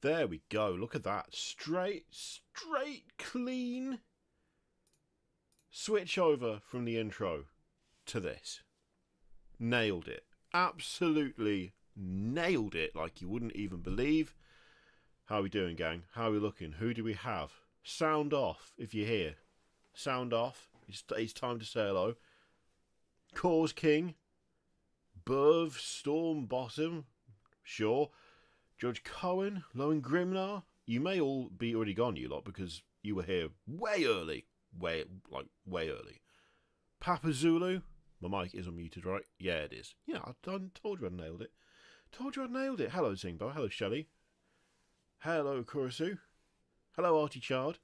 There we go. Look at that. Straight, clean switch over from the intro to this. Nailed it. Absolutely nailed it like you wouldn't even believe. How are we doing, gang? How are we looking? Who do we have? Sound off if you're here. Sound off. It's time to say hello. Cause King. Burv, Storm, Bottom. Sure. Judge Cohen, Lowen Grimnar. You may all be already gone, you lot, because you were here way early. Way early. Papa Zulu. My mic is unmuted, right? Yeah, it is. Yeah, I told you I nailed it. Told you I nailed it. Hello, Zingbo. Hello, Shelley. Hello, Kurisu. Hello, Artie Chard.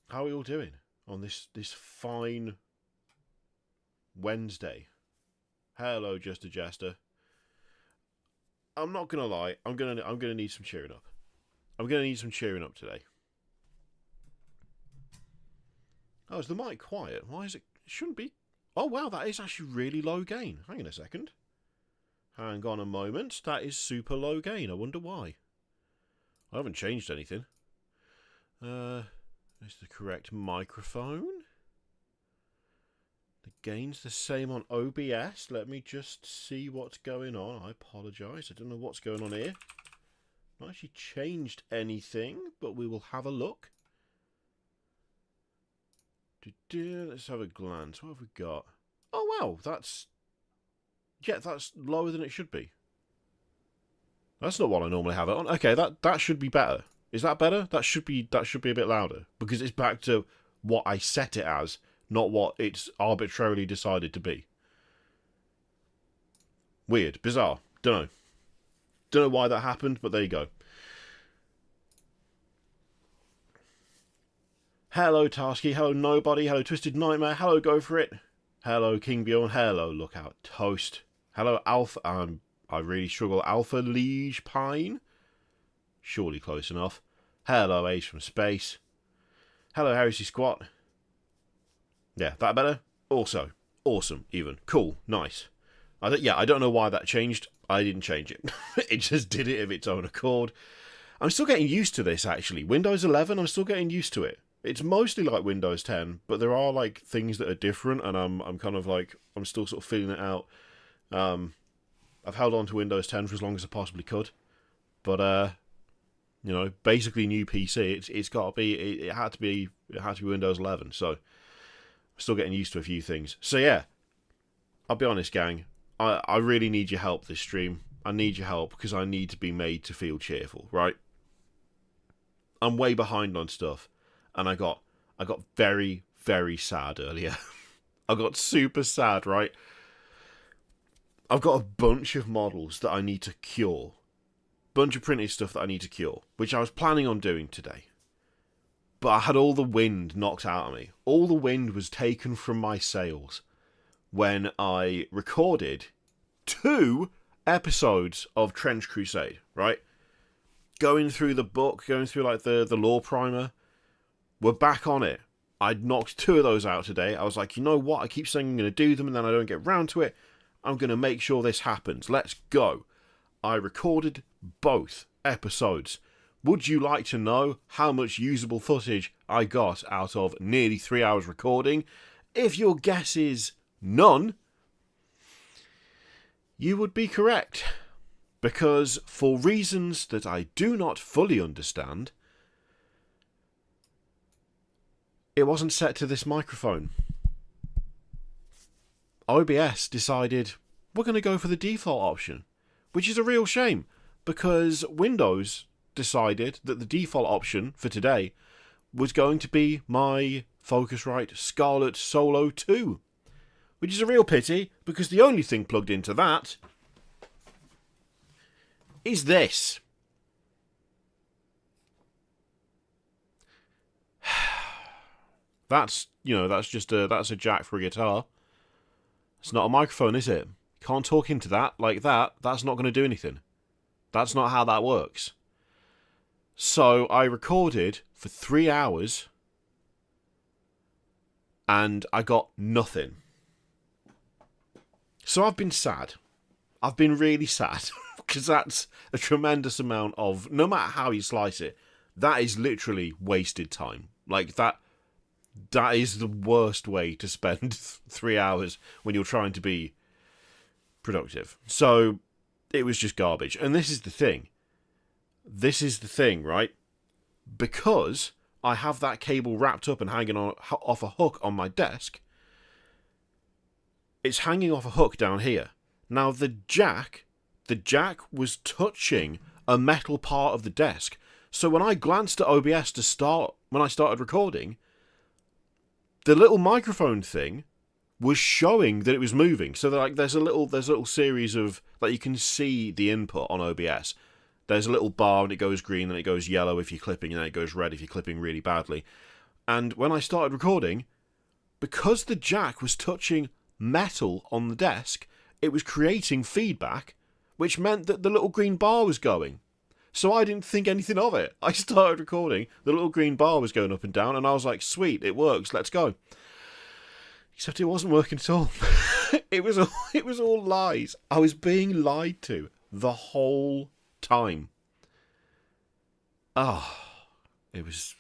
How are we all doing on this fine Wednesday? Hello, Just a Jester. I'm not gonna lie. I'm gonna need some cheering up. I'm gonna need some cheering up today. Oh, is the mic quiet? Why is it? It shouldn't be. Oh wow, that is actually really low gain. Hang on a second. Hang on a moment. That is super low gain. I wonder why. I haven't changed anything. Is the correct microphone? The gain's the same on OBS. Let me just see what's going on. I apologise. I don't know what's going on here. Not actually changed anything, but we will have a look. Let's have a glance. What have we got? Oh wow, that's lower than it should be. That's not what I normally have it on. Okay, that should be better. Is that better? That should be a bit louder because it's back to what I set it as, not what it's arbitrarily decided to be. Weird, bizarre. Don't know why that happened, but there you go. Hello, Tasky. Hello, Nobody. Hello, Twisted Nightmare. Hello, Go For It. Hello, King Bjorn. Hello, Lookout Toast. Hello, Alpha. I really struggle. Alpha Liege Pine. Surely close enough. Hello, Ace from Space. Hello, Heresy Squat. Yeah, that better? Also, awesome, even. Cool, nice. I don't know why that changed. I didn't change it. It just did it of its own accord. I'm still getting used to this, actually. Windows 11, I'm still getting used to it. It's mostly like Windows 10, but there are like things that are different, and I'm kind of like, I'm still sort of feeling it out. I've held on to Windows 10 for as long as I possibly could, but you know, basically new PC. It's got to be. It had to be Windows 11. So I'm still getting used to a few things. So yeah, I'll be honest, gang. I really need your help this stream. I need your help because I need to be made to feel cheerful. Right? I'm way behind on stuff, and I got very, very sad earlier. I got super sad. Right? I've got a bunch of models that I need to cure. Bunch of printed stuff that I need to cure, which I was planning on doing today. But I had all the wind knocked out of me. All the wind was taken from my sails when I recorded 2 episodes of Trench Crusade, right? Going through the book, going through like the lore primer. We're back on it. I'd knocked 2 of those out today. I was like, you know what? I keep saying I'm going to do them and then I don't get round to it. I'm going to make sure this happens. Let's go. I recorded both episodes. Would you like to know how much usable footage I got out of nearly 3 hours recording? If your guess is none, you would be correct. Because for reasons that I do not fully understand, it wasn't set to this microphone. OBS decided we're going to go for the default option, which is a real shame because Windows decided that the default option for today was going to be my Focusrite Scarlet Solo 2, which is a real pity because the only thing plugged into that is this. That's a jack for a guitar. It's not a microphone, is it? Can't talk into that like that. That's not going to do anything. That's not how that works. So I recorded for 3 hours and I got nothing. So I've been sad. I've been really sad. Because that's a tremendous amount of, no matter how you slice it, that is literally wasted time. Like, that is the worst way to spend 3 hours when you're trying to be productive. So, it was just garbage. And this is the thing. Right? Because I have that cable wrapped up and hanging off a hook on my desk, it's hanging off a hook down here. Now, the jack was touching a metal part of the desk. So when I glanced at OBS when I started recording, the little microphone thing was showing that it was moving. So there's a little series of, like, you can see the input on OBS. There's a little bar and it goes green, then it goes yellow if you're clipping, and then it goes red if you're clipping really badly. And when I started recording, because the jack was touching metal on the desk, it was creating feedback, which meant that the little green bar was going. So I didn't think anything of it. I started recording, the little green bar was going up and down, and I was like, sweet, it works, let's go. Except it wasn't working at all. It was all lies. I was being lied to the whole time. It was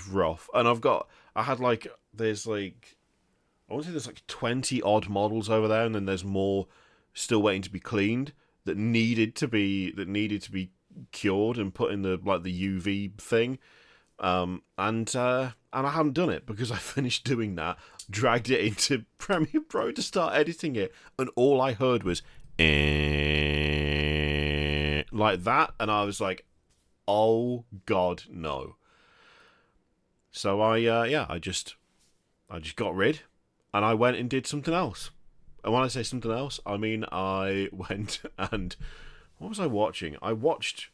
rough. And there's I want to say there's like 20 odd models over there, and then there's more still waiting to be cleaned that needed to be cured and put in the UV thing. And I haven't done it because I finished doing that, dragged it into Premiere Pro to start editing it, and all I heard was like that, and I was like, oh god, no. So I just got rid, and I went and did something else. And when I say something else, I mean I went and, what was I watching? That was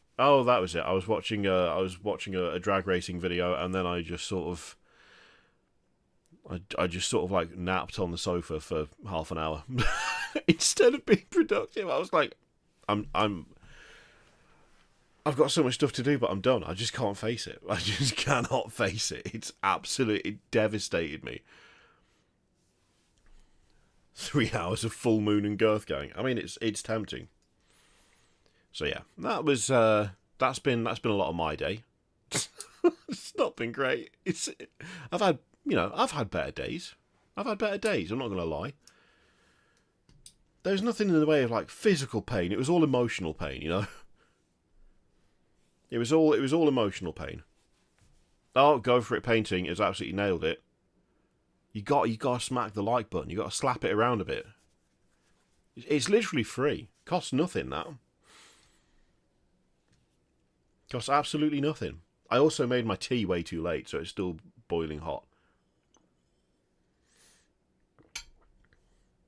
it. I was watching a drag racing video, and then I just sort of like napped on the sofa for half an hour instead of being productive. I was like, I've got so much stuff to do, but I'm done. I just can't face it. I just cannot face it. It devastated me. 3 hours of full moon and girth going. I mean, it's tempting. So yeah, that's been a lot of my day. It's not been great. I've had better days. I'm not gonna lie. There's nothing in the way of like physical pain. It was all emotional pain, you know. It was all emotional pain. Oh, go for it painting has absolutely nailed it. You got to smack the like button. You got to slap it around a bit. It's literally free. Costs nothing, that. Costs absolutely nothing. I also made my tea way too late, so it's still boiling hot.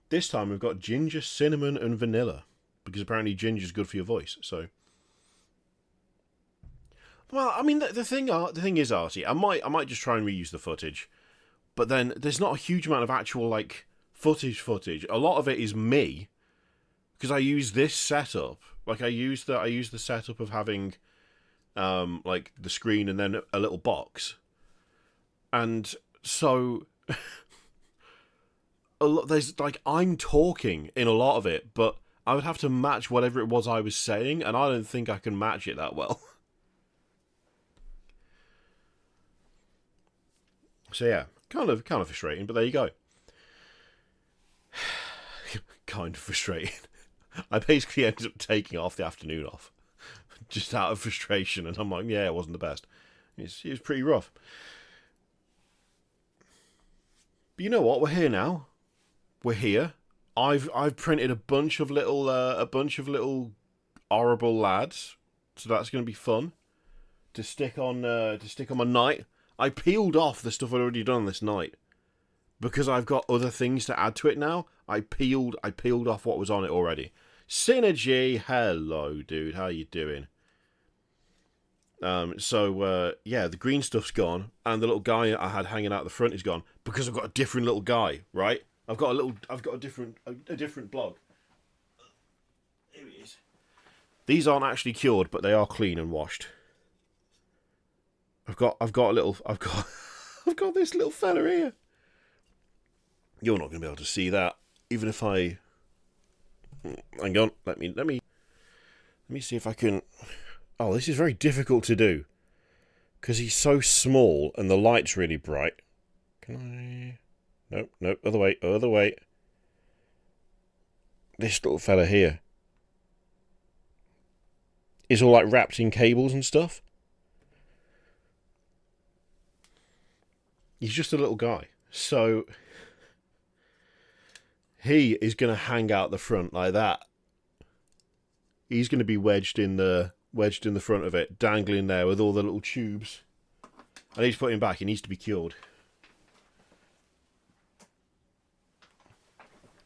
This time we've got ginger, cinnamon, and vanilla, because apparently ginger's good for your voice. So, well, I mean, the thing is, Artie, I might just try and reuse the footage, but then there's not a huge amount of actual like footage. A lot of it is me, because I use this setup. Like I use the setup of having, like the screen and then a little box, and so. There's like I'm talking in a lot of it, but I would have to match whatever it was I was saying, and I don't think I can match it that well. So yeah, kind of frustrating, but there you go. Kind of frustrating. I basically ended up taking off the afternoon off, just out of frustration, and I'm like, yeah, it wasn't the best. It was pretty rough. But you know what? We're here now. We're here. I've printed a bunch of little horrible lads, so that's going to be fun to stick on my night. I peeled off the stuff I'd already done this night because I've got other things to add to it now. I peeled off what was on it already. Synergy, hello, dude. How you doing? Yeah, the green stuff's gone, and the little guy I had hanging out the front is gone because I've got a different little guy, right? I've got a different blog. Here it is. These aren't actually cured, but they are clean and washed. I've got this little fella here. You're not going to be able to see that, even if I. Hang on, let me. Let me see if I can... Oh, this is very difficult to do. Because he's so small and the light's really bright. Can I... Nope, nope, other way, other way. This little fella here is all like wrapped in cables and stuff. He's just a little guy. So he is going to hang out the front like that. He's going to be wedged in the front of it, dangling there with all the little tubes. I need to put him back. He needs to be cured.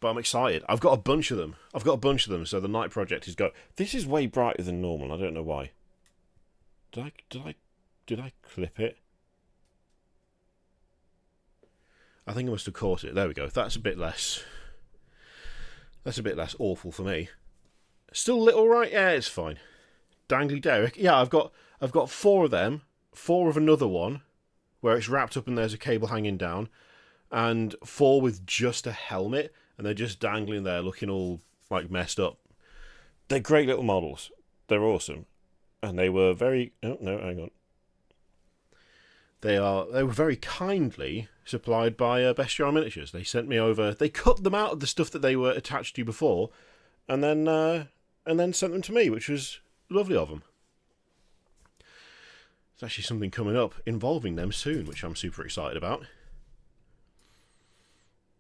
But I'm excited. I've got a bunch of them. So the night project is go. This is way brighter than normal. I don't know why. Did I clip it? I think I must have caught it. There we go. That's a bit less. That's a bit less awful for me. Still lit all right? Yeah, it's fine. Dangly Derek. Yeah, I've got 4 of them. 4 of another one where it's wrapped up and there's a cable hanging down, and 4 with just a helmet, and they're just dangling there looking all like messed up. They're great little models. They're awesome. And they were very... Oh, no, hang on. They were very kindly supplied by Bestiar Miniatures. They sent me over... They cut them out of the stuff that they were attached to before, and then sent them to me, which was lovely of them. There's actually something coming up involving them soon, which I'm super excited about.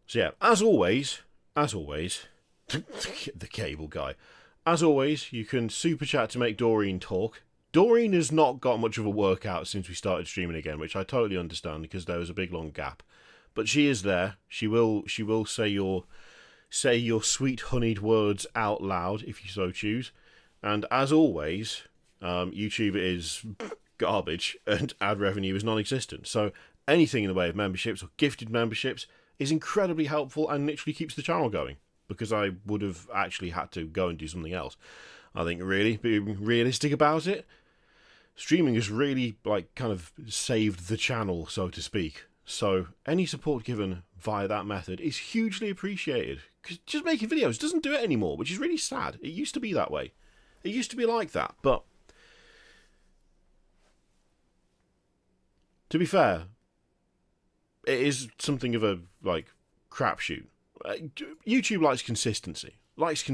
So yeah, as always, the cable guy. As always, you can super chat to make Doreen talk. Doreen has not got much of a workout since we started streaming again, which I totally understand because there was a big long gap. But she is there. She will say your sweet honeyed words out loud if you so choose. And as always, YouTube is garbage and ad revenue is non-existent. So anything in the way of memberships or gifted memberships is incredibly helpful and literally keeps the channel going, because I would have actually had to go and do something else. I think really being realistic about it, streaming has really kind of saved the channel, so to speak. So any support given via that method is hugely appreciated, because just making videos doesn't do it anymore, which is really sad. It used to be that way. It used to be like that, but to be fair, it is something of a crapshoot. YouTube likes consistency. Likes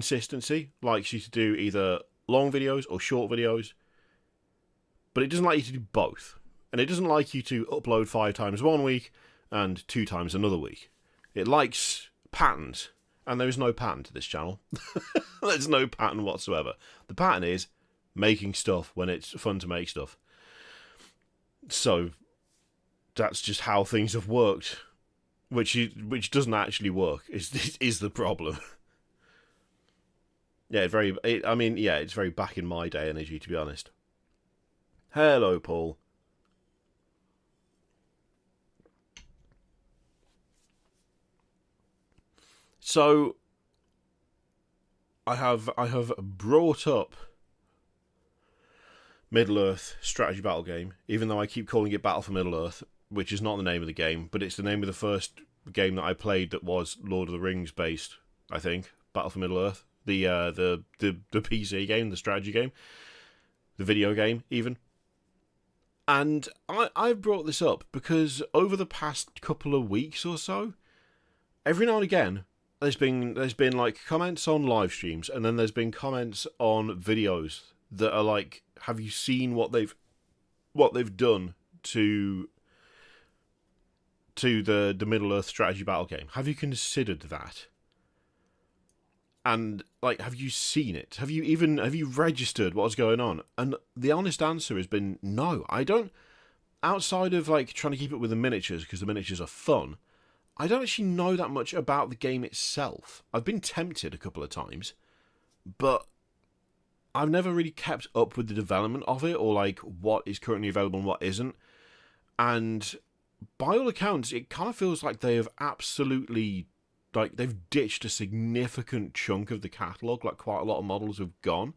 you to do either long videos or short videos, but it doesn't like you to do both. And it doesn't like you to upload 5 times one week and 2 times another week. It likes patterns, and there is no pattern to this channel. There's no pattern whatsoever. The pattern is making stuff when it's fun to make stuff. So that's just how things have worked, which doesn't actually work. Is the problem. Yeah, it's very back in my day energy, to be honest. Hello, Paul. So I have brought up Middle-earth strategy battle game, even though I keep calling it Battle for Middle-earth, which is not the name of the game, but it's the name of the first game that I played that was Lord of the Rings based, I think. Battle for Middle-earth. The PC game, the strategy game, the video game, even. And I've brought this up because over the past couple of weeks or so, every now and again, there's been like comments on live streams, and then there's been comments on videos that are like, have you seen what they've done to the Middle-earth strategy battle game? Have you considered that? And have you seen it? Have you registered what's going on? And the honest answer has been no. I don't. Outside of trying to keep up with the miniatures because the miniatures are fun, I don't actually know that much about the game itself. I've been tempted a couple of times, but I've never really kept up with the development of it or what is currently available and what isn't. And by all accounts, it kind of feels like they have absolutely they've ditched a significant chunk of the catalogue. Quite a lot of models have gone.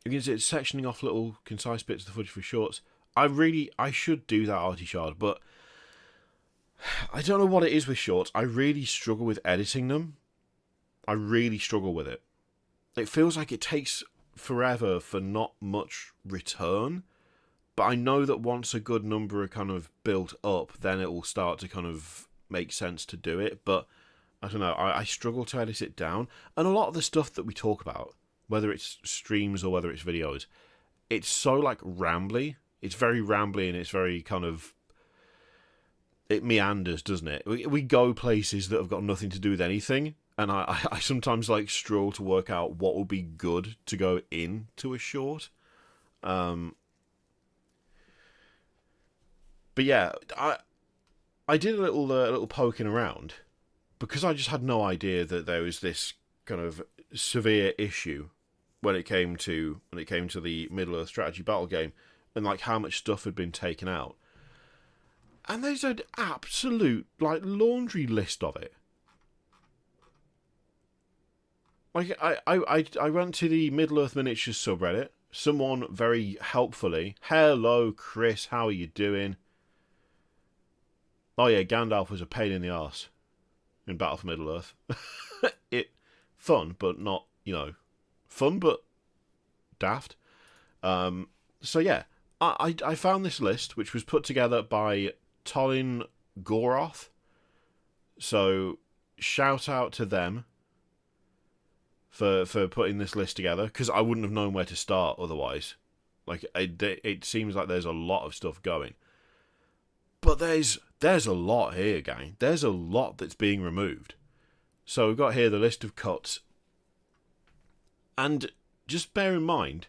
Because it's sectioning off little concise bits of the footage for shorts. I should do that, Artie Shard, but I don't know what it is with shorts. I really struggle with editing them. I really struggle with it. it feels like it takes forever for not much return. But I know that once a good number are kind of built up, then it will start to kind of make sense to do it. But I don't know, I struggle to edit it down. And a lot of the stuff that we talk about, whether it's streams or whether it's videos, it's so like rambly. It's very rambly and it's very kind of... It meanders, doesn't it? We go places that have got nothing to do with anything. And I sometimes like struggle to work out what would be good to go into a short. But yeah, I did a little poking around because I just had no idea that there was this kind of severe issue when it came to the Middle-earth strategy battle game and like how much stuff had been taken out. And there's an absolute like laundry list of it. Like I went to the Middle-earth Miniatures subreddit. Someone very helpfully, "Hello Chris, how are you doing? Oh yeah, Gandalf was a pain in the arse in Battle for Middle-earth." Fun, but not, fun but daft. So yeah, I found this list, which was put together by Tolin Goroth. So shout out to them for putting this list together, because I wouldn't have known where to start otherwise. Like it seems like there's a lot of stuff going. But there's a lot here, gang. There's a lot that's being removed. So we've got here the list of cuts. And just bear in mind,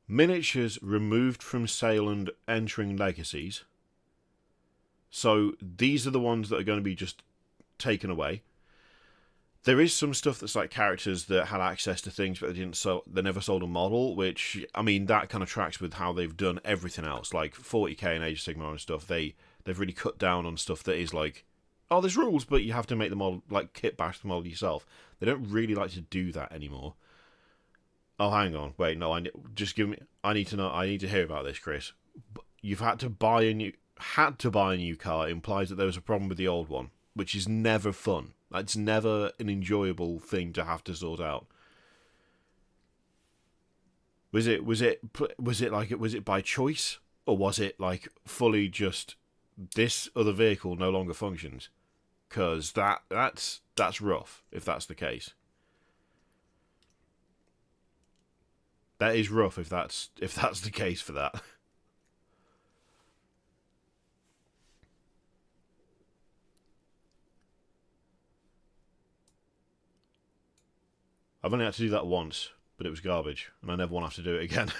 miniatures removed from sale and entering legacies. So these are the ones that are going to be just taken away. There is some stuff that's like characters that had access to things, but they never sold a model, which, I mean, that kind of tracks with how they've done everything else. Like 40k and Age of Sigmar and stuff, they've really cut down on stuff that is like, oh, there's rules, but you have to make the model, like kit bash the model yourself. They don't really like to do that anymore. Oh, hang on, wait, no, I need to hear about this, Chris. You've had to buy a new car implies that there was a problem with the old one, which is never fun. That's never an enjoyable thing to have to sort out. Was it by choice, or was it like fully just this other vehicle no longer functions? Because that's rough if that's the case. That is rough if that's the case for that. I've only had to do that once, but it was garbage, and I never want to have to do it again.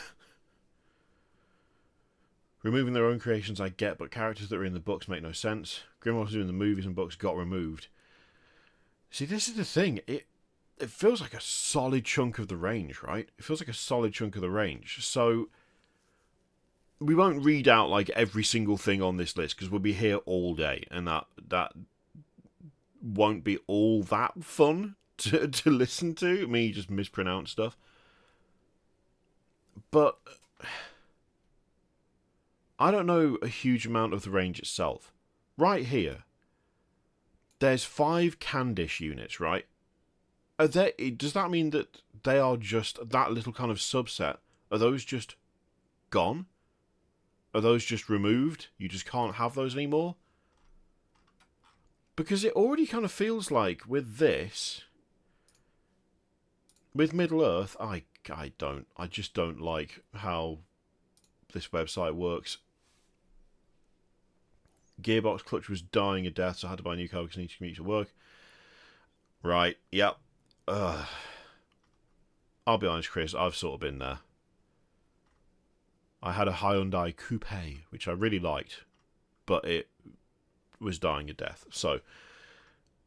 Removing their own creations I get, but characters that are in the books make no sense. Grimoires doing the movies and books got removed. See, this is the thing. It feels like a solid chunk of the range, right? It feels like a solid chunk of the range. So we won't read out like every single thing on this list, because we'll be here all day, and that won't be all that fun to listen to, me just mispronounce stuff. But I don't know a huge amount of the range itself. Right here, there's 5 Candish units, right? Does that mean that they are just that little kind of subset? Are those just gone? Are those just removed? You just can't have those anymore? Because it already kind of feels like with this... With Middle-earth, I just don't like how this website works. Gearbox clutch was dying a death, so I had to buy a new car because I need to commute to work. Right, yep. I'll be honest, Chris, I've sort of been there. I had a Hyundai Coupe, which I really liked, but it was dying a death, so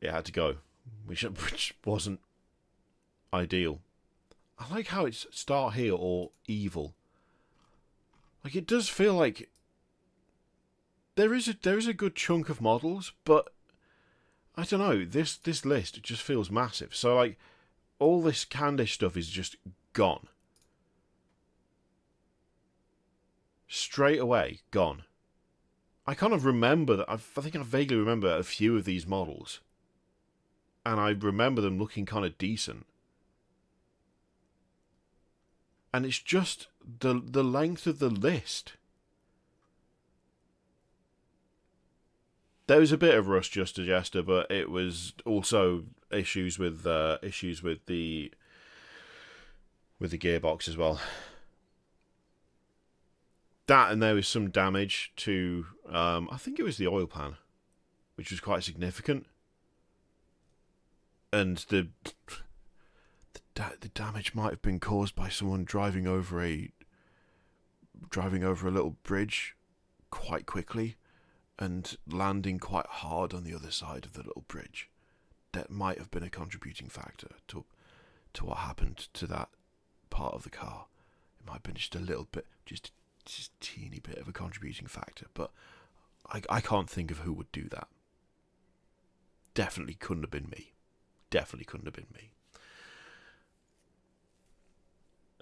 it had to go, which wasn't ideal. I like how it's start here or evil. Like, it does feel like there is a good chunk of models, but I don't know, this list just feels massive. So like all this Candish stuff is just gone. Straight away gone. I kind of remember that I think I vaguely remember a few of these models. And I remember them looking kind of decent. And it's just the length of the list. There was a bit of rust, just a jester, but it was also issues with the gearbox as well. That, and there was some damage to I think it was the oil pan, which was quite significant. And the damage might have been caused by someone driving over a little bridge quite quickly and landing quite hard on the other side of the little bridge. That might have been a contributing factor to what happened to that part of the car. It might have been just a little bit, just a teeny bit of a contributing factor, but I can't think of who would do that. Definitely couldn't have been me.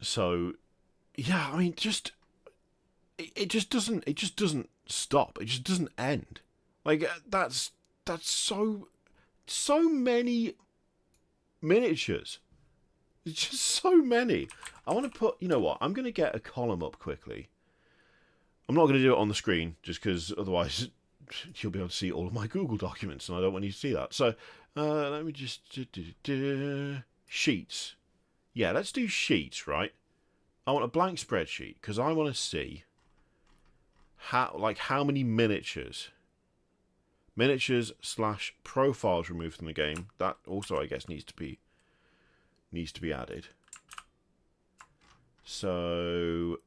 So, yeah, I mean, it just doesn't stop. It just doesn't end. Like, that's so many miniatures. It's just so many. I want to put, you know what, I'm going to get a column up quickly. I'm not going to do it on the screen, just because otherwise you'll be able to see all of my Google documents, and I don't want you to see that. So, let me just... sheets. Yeah, let's do sheets, right? I want a blank spreadsheet, because I want to see how many miniatures / profiles removed from the game. That also, I guess, needs to be added. So,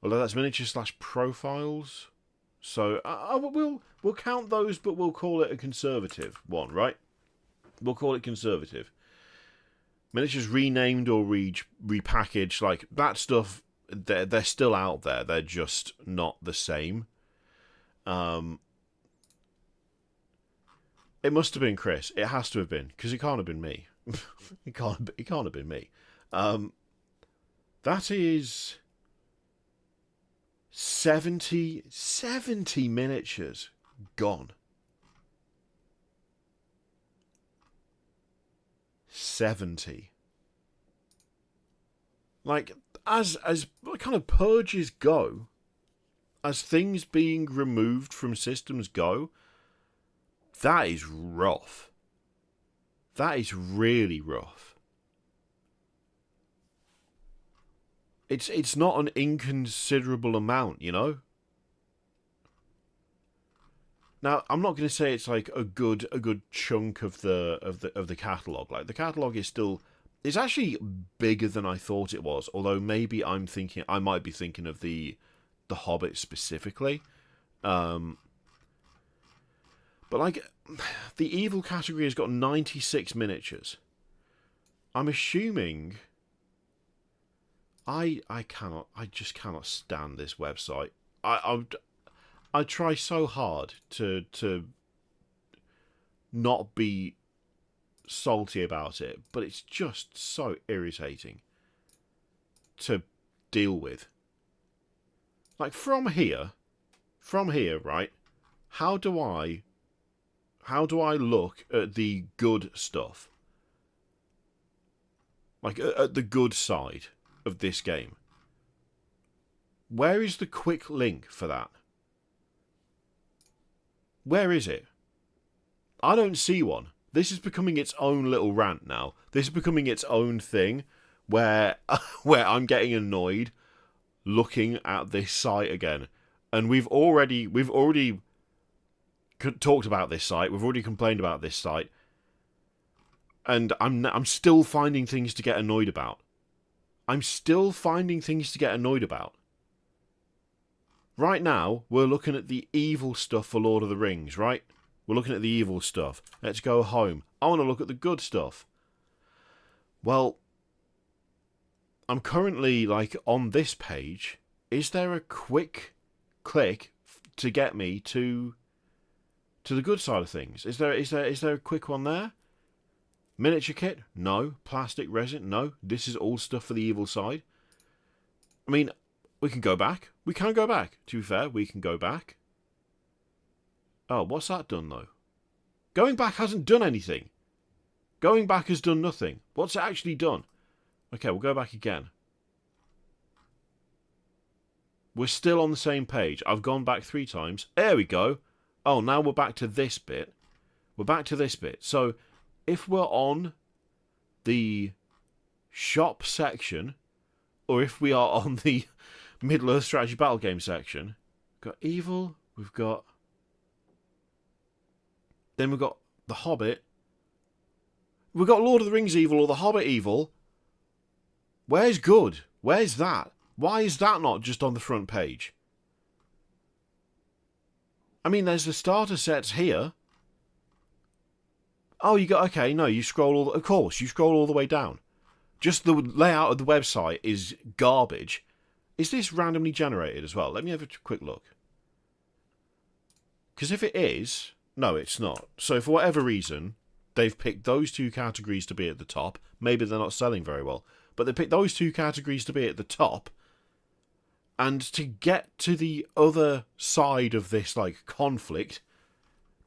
although that's miniatures / profiles, so we'll count those, but we'll call it a conservative one, right? We'll call it conservative. Miniatures renamed or repackaged, like that stuff. They're still out there. They're just not the same. It must have been Chris. It has to have been, because it can't have been me. It can't have been me. That is 70 miniatures gone. 70. Like, as kind of purges go, as things being removed from systems go, that is rough. That is really rough. It's not an inconsiderable amount, you know? Now, I'm not going to say it's like a good chunk of the catalogue. Like, the catalogue is still... It's actually bigger than I thought it was, although maybe I might be thinking of the Hobbit specifically. But like, the evil category has got 96 miniatures. I'm assuming... I just cannot stand this website. I try so hard to not be salty about it, but it's just so irritating to deal with. Like, from here, right? How do I look at the good stuff? Like, at the good side of this game. Where is the quick link for that? Where is it? I don't see one. This is becoming its own little rant now. This is becoming its own thing where I'm getting annoyed looking at this site again. And we've already talked about this site. We've already complained about this site. And I'm still finding things to get annoyed about. Right now, we're looking at the evil stuff for Lord of the Rings, right? We're looking at the evil stuff. Let's go home. I want to look at the good stuff. Well, I'm currently, like, on this page. Is there a quick click to get me to the good side of things? Is there a quick one there? Miniature kit? No. Plastic resin? No. This is all stuff for the evil side. I mean, we can go back. We can go back. To be fair, we can go back. Oh, what's that done, though? Going back hasn't done anything. Going back has done nothing. What's it actually done? Okay, we'll go back again. We're still on the same page. I've gone back 3 times. There we go. Oh, now we're back to this bit. We're back to this bit. So, if we're on the shop section, or if we are on the Middle-earth strategy battle game section, we've got evil, we've got... Then we've got the Hobbit. We've got Lord of the Rings evil or the Hobbit evil. Where's good? Where's that? Why is that not just on the front page? I mean, there's the starter sets here. Oh, you got... Okay, no, you scroll all... Of course, you scroll all the way down. Just the layout of the website is garbage. Is this randomly generated as well? Let me have a quick look. Because if it is... No, it's not. So for whatever reason, they've picked those 2 categories to be at the top. Maybe they're not selling very well. But they picked those 2 categories to be at the top. And to get to the other side of this, like, conflict,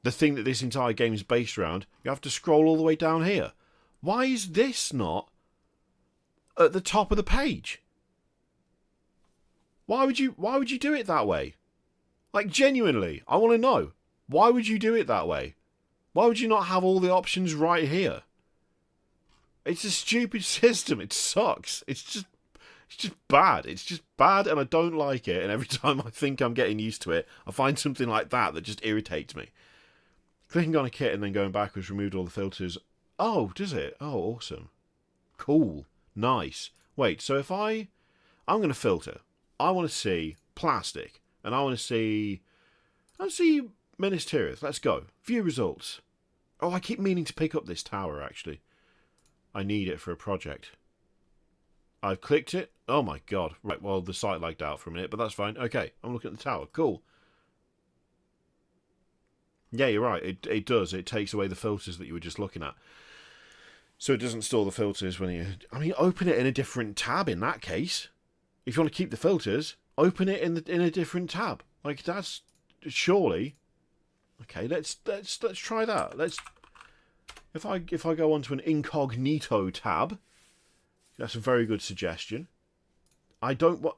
the thing that this entire game is based around, you have to scroll all the way down here. Why is this not at the top of the page? Why would you do it that way? Like, genuinely, I want to know. Why would you do it that way? Why would you not have all the options right here? It's a stupid system. It sucks. It's just bad. It's just bad, and I don't like it. And every time I think I'm getting used to it, I find something like that just irritates me. Clicking on a kit and then going backwards removed all the filters. Oh, does it? Oh, awesome. Cool. Nice. Wait, so if I'm going to filter. I want to see plastic, and I want to see Minas Tirith. Let's go. View results. Oh, I keep meaning to pick up this tower, actually. I need it for a project. I've clicked it. Oh my god. Right, well, the site lagged out for a minute, but that's fine. Okay, I'm looking at the tower. Cool. Yeah, you're right. It does. It takes away the filters that you were just looking at. So it doesn't store the filters when you... I mean, open it in a different tab in that case. If you want to keep the filters, open it in a different tab. Like, that's... Surely... Okay, let's try that. If I go onto an incognito tab, that's a very good suggestion. I don't want...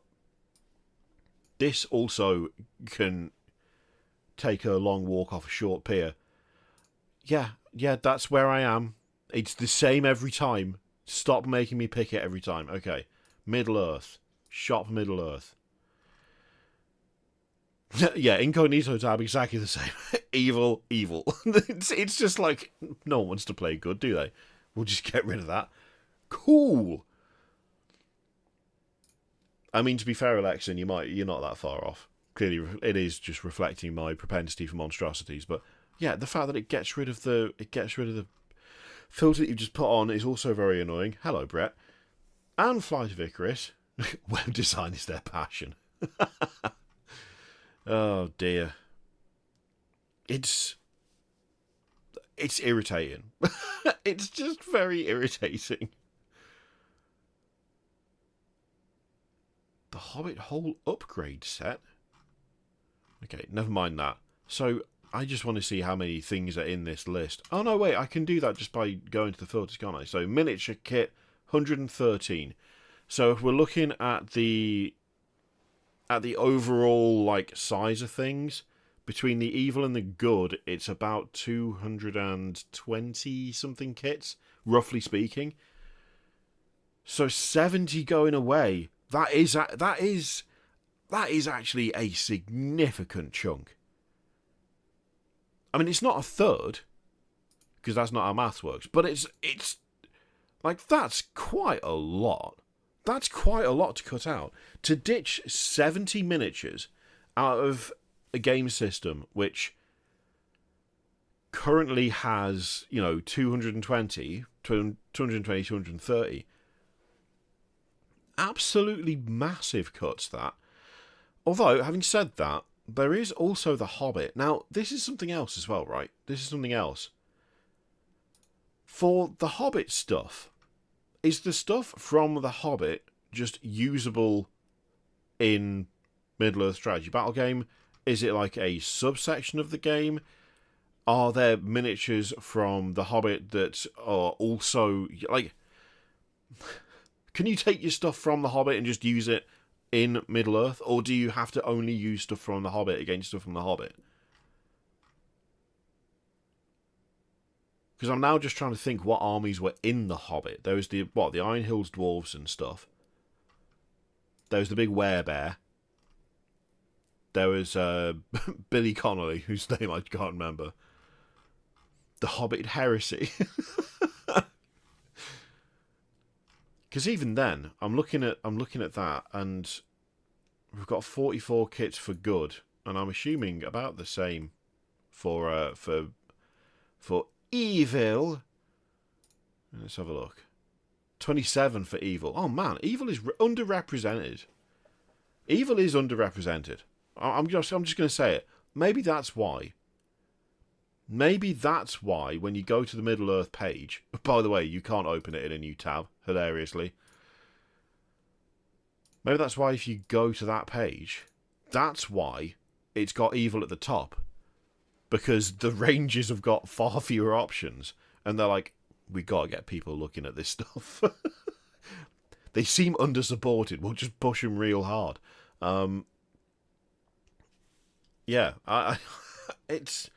This also can take a long walk off a short pier. Yeah, that's where I am. It's the same every time. Stop making me pick it every time. Okay, Middle-earth. Shop Middle-earth. Yeah, incognito tab, exactly the same. Evil. It's just like, no one wants to play good, do they? We'll just get rid of that. Cool. I mean, to be fair, Alexan, you're not that far off. Clearly, it is just reflecting my propensity for monstrosities. But yeah, the fact that it gets rid of the filter that you've just put on is also very annoying. Hello, Brett. And Flight of Icarus. Web design is their passion. Oh dear. It's irritating. It's just very irritating. The Hobbit whole upgrade set? Okay, never mind that. So, I just want to see how many things are in this list. Oh no, wait, I can do that just by going to the filters, can't I? So, miniature kit, 113. So, if we're looking at the overall, like, size of things, between the evil and the good, it's about 220-something kits, roughly speaking. So 70 going away. That is actually a significant chunk. I mean, it's not a third, because that's not how maths works, but it's like, that's quite a lot. That's quite a lot to cut out. To ditch 70 miniatures out of a game system which currently has, 220, 230. Absolutely massive cuts, that. Although, having said that, there is also the Hobbit. Now, this is something else as well, right? This is something else. For the Hobbit stuff, is the stuff from the Hobbit just usable in Middle-earth strategy battle game? Is it like a subsection of the game? Are there miniatures from the Hobbit that are also, like... Can you take your stuff from the Hobbit and just use it in Middle-earth? Or do you have to only use stuff from the Hobbit against stuff from the Hobbit? Because I'm now just trying to think what armies were in the Hobbit. There was the Iron Hills dwarves and stuff. There was the big werebear. There was Billy Connolly, whose name I can't remember. The Hobbit Heresy. Because even then, I'm looking at that, and we've got 44 kits for good, and I'm assuming about the same for evil. Let's have a look. 27 for evil. Oh man, evil is underrepresented. Evil is underrepresented. I'm just going to say it. Maybe that's why. Maybe that's why when you go to the Middle-earth page... By the way, you can't open it in a new tab, hilariously. Maybe that's why if you go to that page, that's why it's got evil at the top. Because the ranges have got far fewer options. And they're like, we got to get people looking at this stuff. They seem under-supported. We'll just push them real hard. Yeah, it's...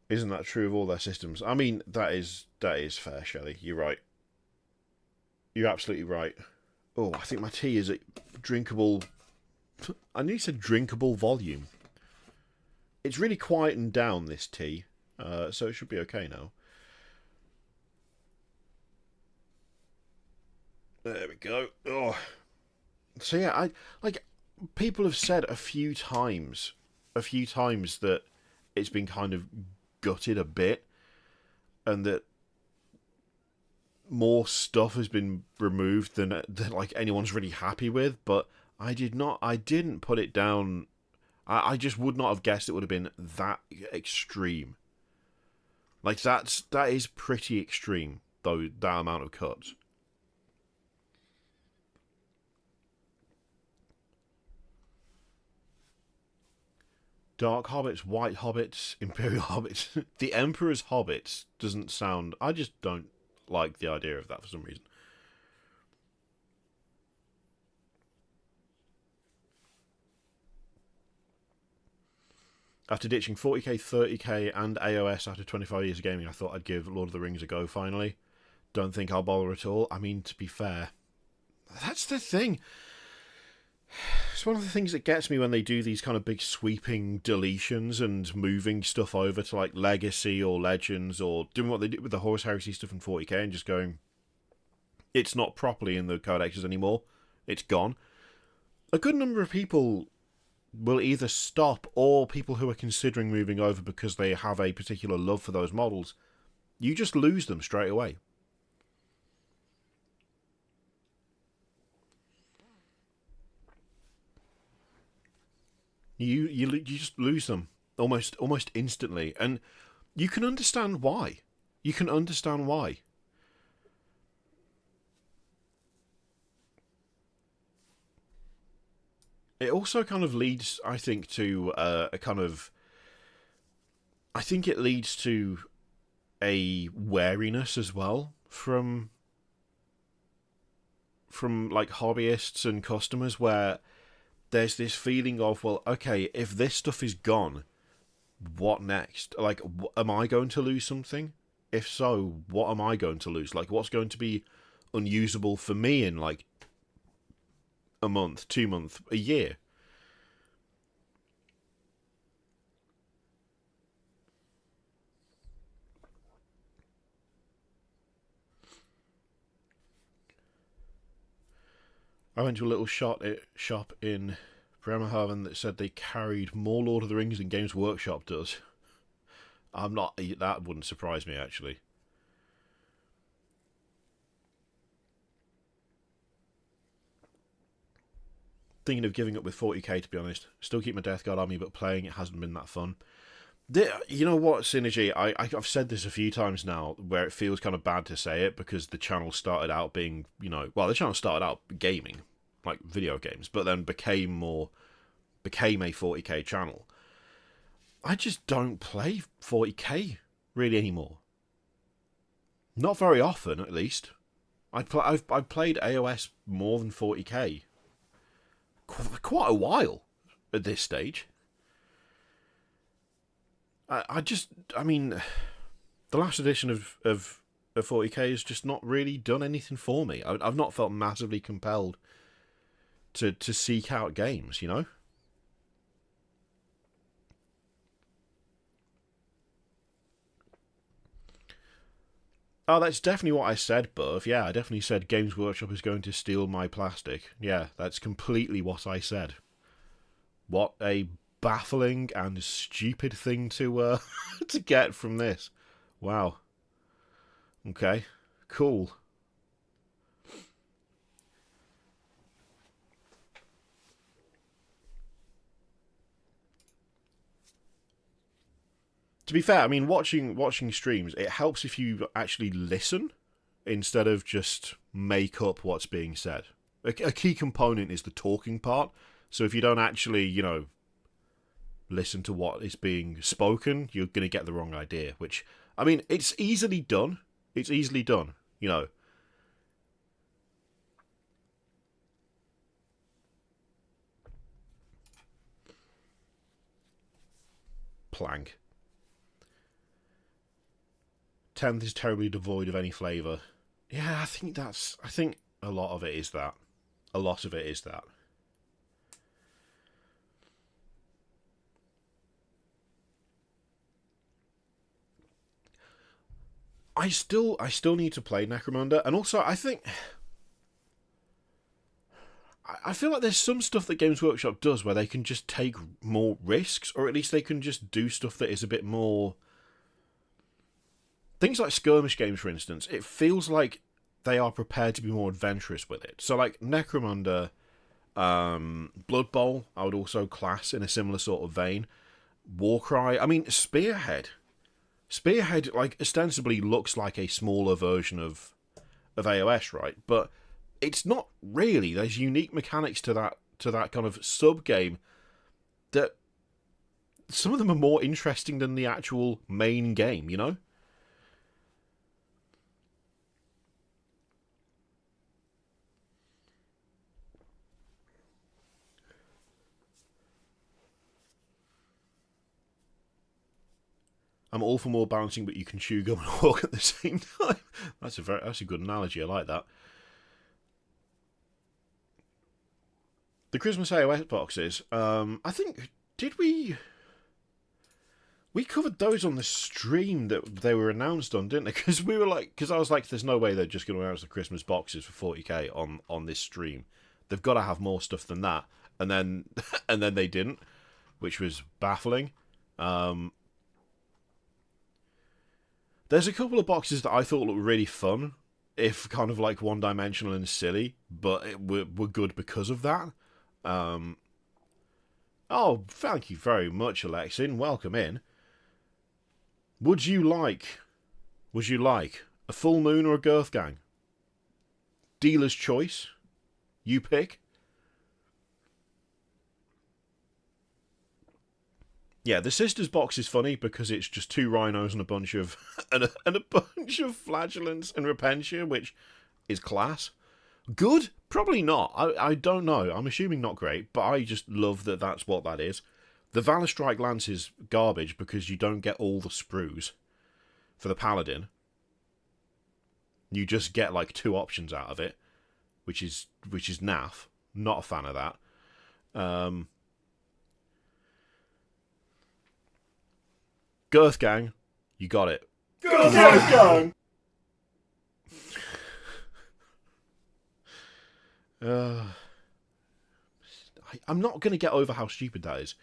Isn't that true of all their systems? I mean, that is fair, Shelley. You're right. You're absolutely right. Oh, I think my tea is at drinkable... I nearly said drinkable volume. It's really quietened down, this tea. So it should be okay now. There we go. Oh. So yeah, people have said a few times that it's been kind of gutted a bit, and that more stuff has been removed than like anyone's really happy with. But I didn't put it down. I just would not have guessed it would have been that extreme. Like that is pretty extreme, though, that amount of cuts. Dark Hobbits, White Hobbits, Imperial Hobbits. The Emperor's Hobbits doesn't sound... I just don't like the idea of that for some reason. After ditching 40k, 30k and AOS after 25 years of gaming, I thought I'd give Lord of the Rings a go finally. Don't think I'll bother at all. I mean, to be fair, that's the thing. It's one of the things that gets me when they do these kind of big sweeping deletions and moving stuff over to like Legacy or Legends, or doing what they did with the Horus Heresy stuff in 40k and just going, it's not properly in the codexes anymore. It's gone. A good number of people will either stop, or people who are considering moving over because they have a particular love for those models, you just lose them straight away. You just lose them almost instantly, and you can understand why. You can understand why. It also kind of leads, I think, to a kind of... I think it leads to a wariness as well from like hobbyists and customers, where there's this feeling of, well, okay, if this stuff is gone, what next? Like, am I going to lose something? If so, what am I going to lose? Like, what's going to be unusable for me in, like, a month, 2 months, a year? I went to a little shop in Bremerhaven that said they carried more Lord of the Rings than Games Workshop does. That wouldn't surprise me, actually. Thinking of giving up with 40k, to be honest. Still keep my Death Guard army, but playing it hasn't been that fun. You know what, Synergy? I've said this a few times now, where it feels kind of bad to say it, because the channel started out being, the channel started out gaming, like video games, but then became a 40k channel. I just don't play 40k really anymore. Not very often, at least. I've played AOS more than 40k. Quite a while at this stage. I mean, the last edition of 40k has just not really done anything for me. I've not felt massively compelled to seek out games, you know? Oh, that's definitely what I said, Buff. Yeah, I definitely said Games Workshop is going to steal my plastic. Yeah, that's completely what I said. What a baffling and stupid thing to to get from this. Wow. Okay. Cool. To be fair, I mean, watching streams, it helps if you actually listen instead of just make up what's being said. A key component is the talking part. So if you don't actually, you know, listen to what is being spoken, you're going to get the wrong idea. Which, I mean, it's easily done. It's easily done, you know. Plank. 10th is terribly devoid of any flavour. Yeah, I think a lot of it is that. A lot of it is that. I still need to play Necromunda, and also I think I feel like there's some stuff that Games Workshop does where they can just take more risks, or at least they can just do stuff that is a bit more. Things like skirmish games, for instance, it feels like they are prepared to be more adventurous with it. So, like Necromunda, Blood Bowl, I would also class in a similar sort of vein. Warcry, I mean, Spearhead. Spearhead, like, ostensibly looks like a smaller version of AOS, right? But it's not really. There's unique mechanics to that kind of sub-game that some of them are more interesting than the actual main game, you know? I'm all for more bouncing, but you can chew gum and walk at the same time. That's a good analogy. I like that. The Christmas AOS boxes. I think we covered those on the stream that they were announced on, didn't they? Because I was like, there's no way they're just going to announce the Christmas boxes for 40k on this stream. They've got to have more stuff than that. And then and then they didn't, which was baffling. There's a couple of boxes that I thought looked really fun, if kind of like one-dimensional and silly, but were good because of that. Oh, thank you very much, Alexin. Welcome in. Would you like a full moon or a girth gang? Dealer's choice. You pick. Yeah, the sisters box is funny because it's just 2 rhinos and a bunch of and a bunch of flagellants and repentia, which is class. Good? Probably not. I don't know. I'm assuming not great, but I just love that that's what that is. The Valor Strike Lance is garbage because you don't get all the sprues for the Paladin. You just get like 2 options out of it, which is naff. Not a fan of that. Girth Gang, you got it. Girth Gang! I'm not going to get over how stupid that is.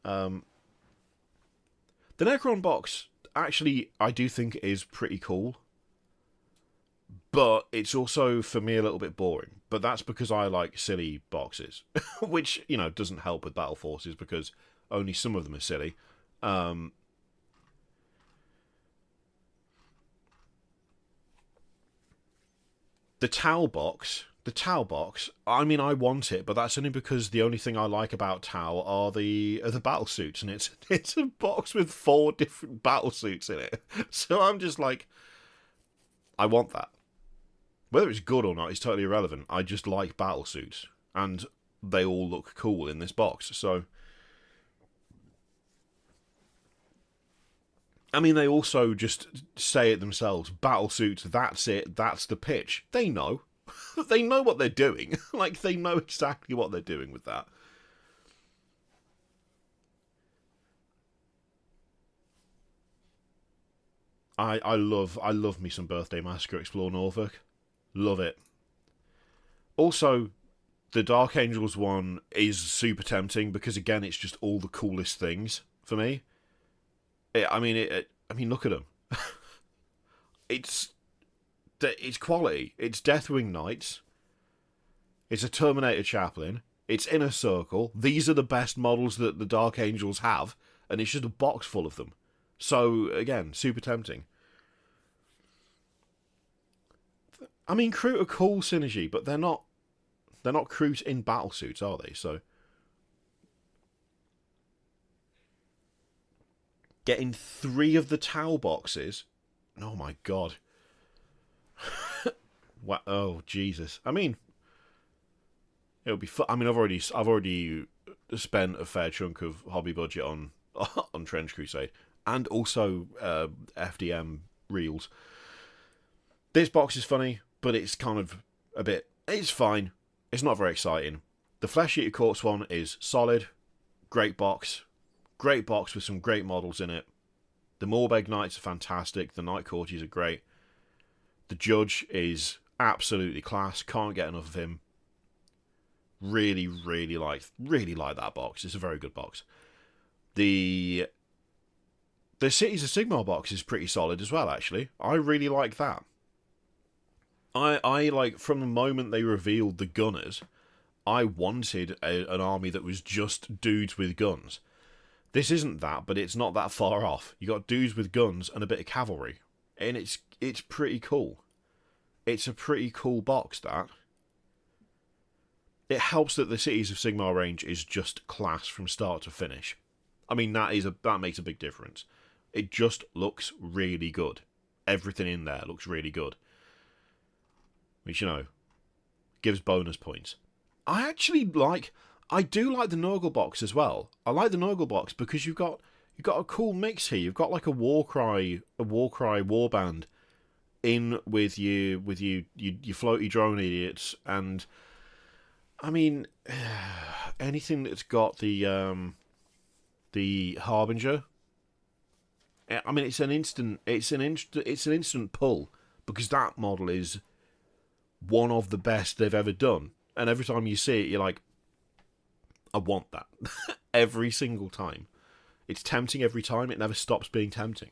The Necron box, actually, I do think is pretty cool. But it's also, for me, a little bit boring. But that's because I like silly boxes. Which, you know, doesn't help with battle forces because only some of them are silly. The Tau box, I mean, I want it, but that's only because the only thing I like about Tau are the battle suits, and it's a box with 4 different battle suits in it. So I'm just like, I want that. Whether it's good or not is totally irrelevant. I just like battle suits, and they all look cool in this box. So, I mean, they also just say it themselves. Battle suits, that's it, that's the pitch. They know. They know what they're doing. Like, they know exactly what they're doing with that. I love me some Birthday Massacre Explore Norfolk. Love it. Also, the Dark Angels one is super tempting because, again, it's just all the coolest things for me. I mean, look at them. it's quality. It's Deathwing Knights. It's a Terminator Chaplain. It's Inner Circle. These are the best models that the Dark Angels have, and it's just a box full of them. So, again, super tempting. I mean, Kroot are cool synergy, but they're not Kroot in battle suits, are they? So, getting 3 of the Tau boxes. Oh my god. Wow, oh Jesus. I mean, it'll be fun. I mean, I've already spent a fair chunk of hobby budget on on Trench Crusade, and also FDM reels. This box is funny, but it's kind of a bit. It's fine. It's not very exciting. The Flesh Eater Corpse one is solid. Great box with some great models in it. The Morbeg Knights are fantastic. The Night Courtiers are great. The Judge is absolutely class. Can't get enough of him. Really like that box. It's a very good box. The Cities of Sigmar box is pretty solid as well, actually. I really like that. I like, from the moment they revealed the Gunners, I wanted an army that was just dudes with guns. This isn't that, but it's not that far off. You got dudes with guns and a bit of cavalry, and it's pretty cool. It's a pretty cool box, that. It helps that the Cities of Sigmar range is just class from start to finish. I mean, that makes a big difference. It just looks really good. Everything in there looks really good. Which, gives bonus points. I do like the Nurgle box as well. I like the Nurgle box because you've got a cool mix here. You've got like a Warcry warband in with your floaty drone idiots, and I mean anything that's got the Harbinger. I mean, it's an instant pull, because that model is one of the best they've ever done. And every time you see it, you're like, I want that. Every single time. It's tempting every time. It never stops being tempting.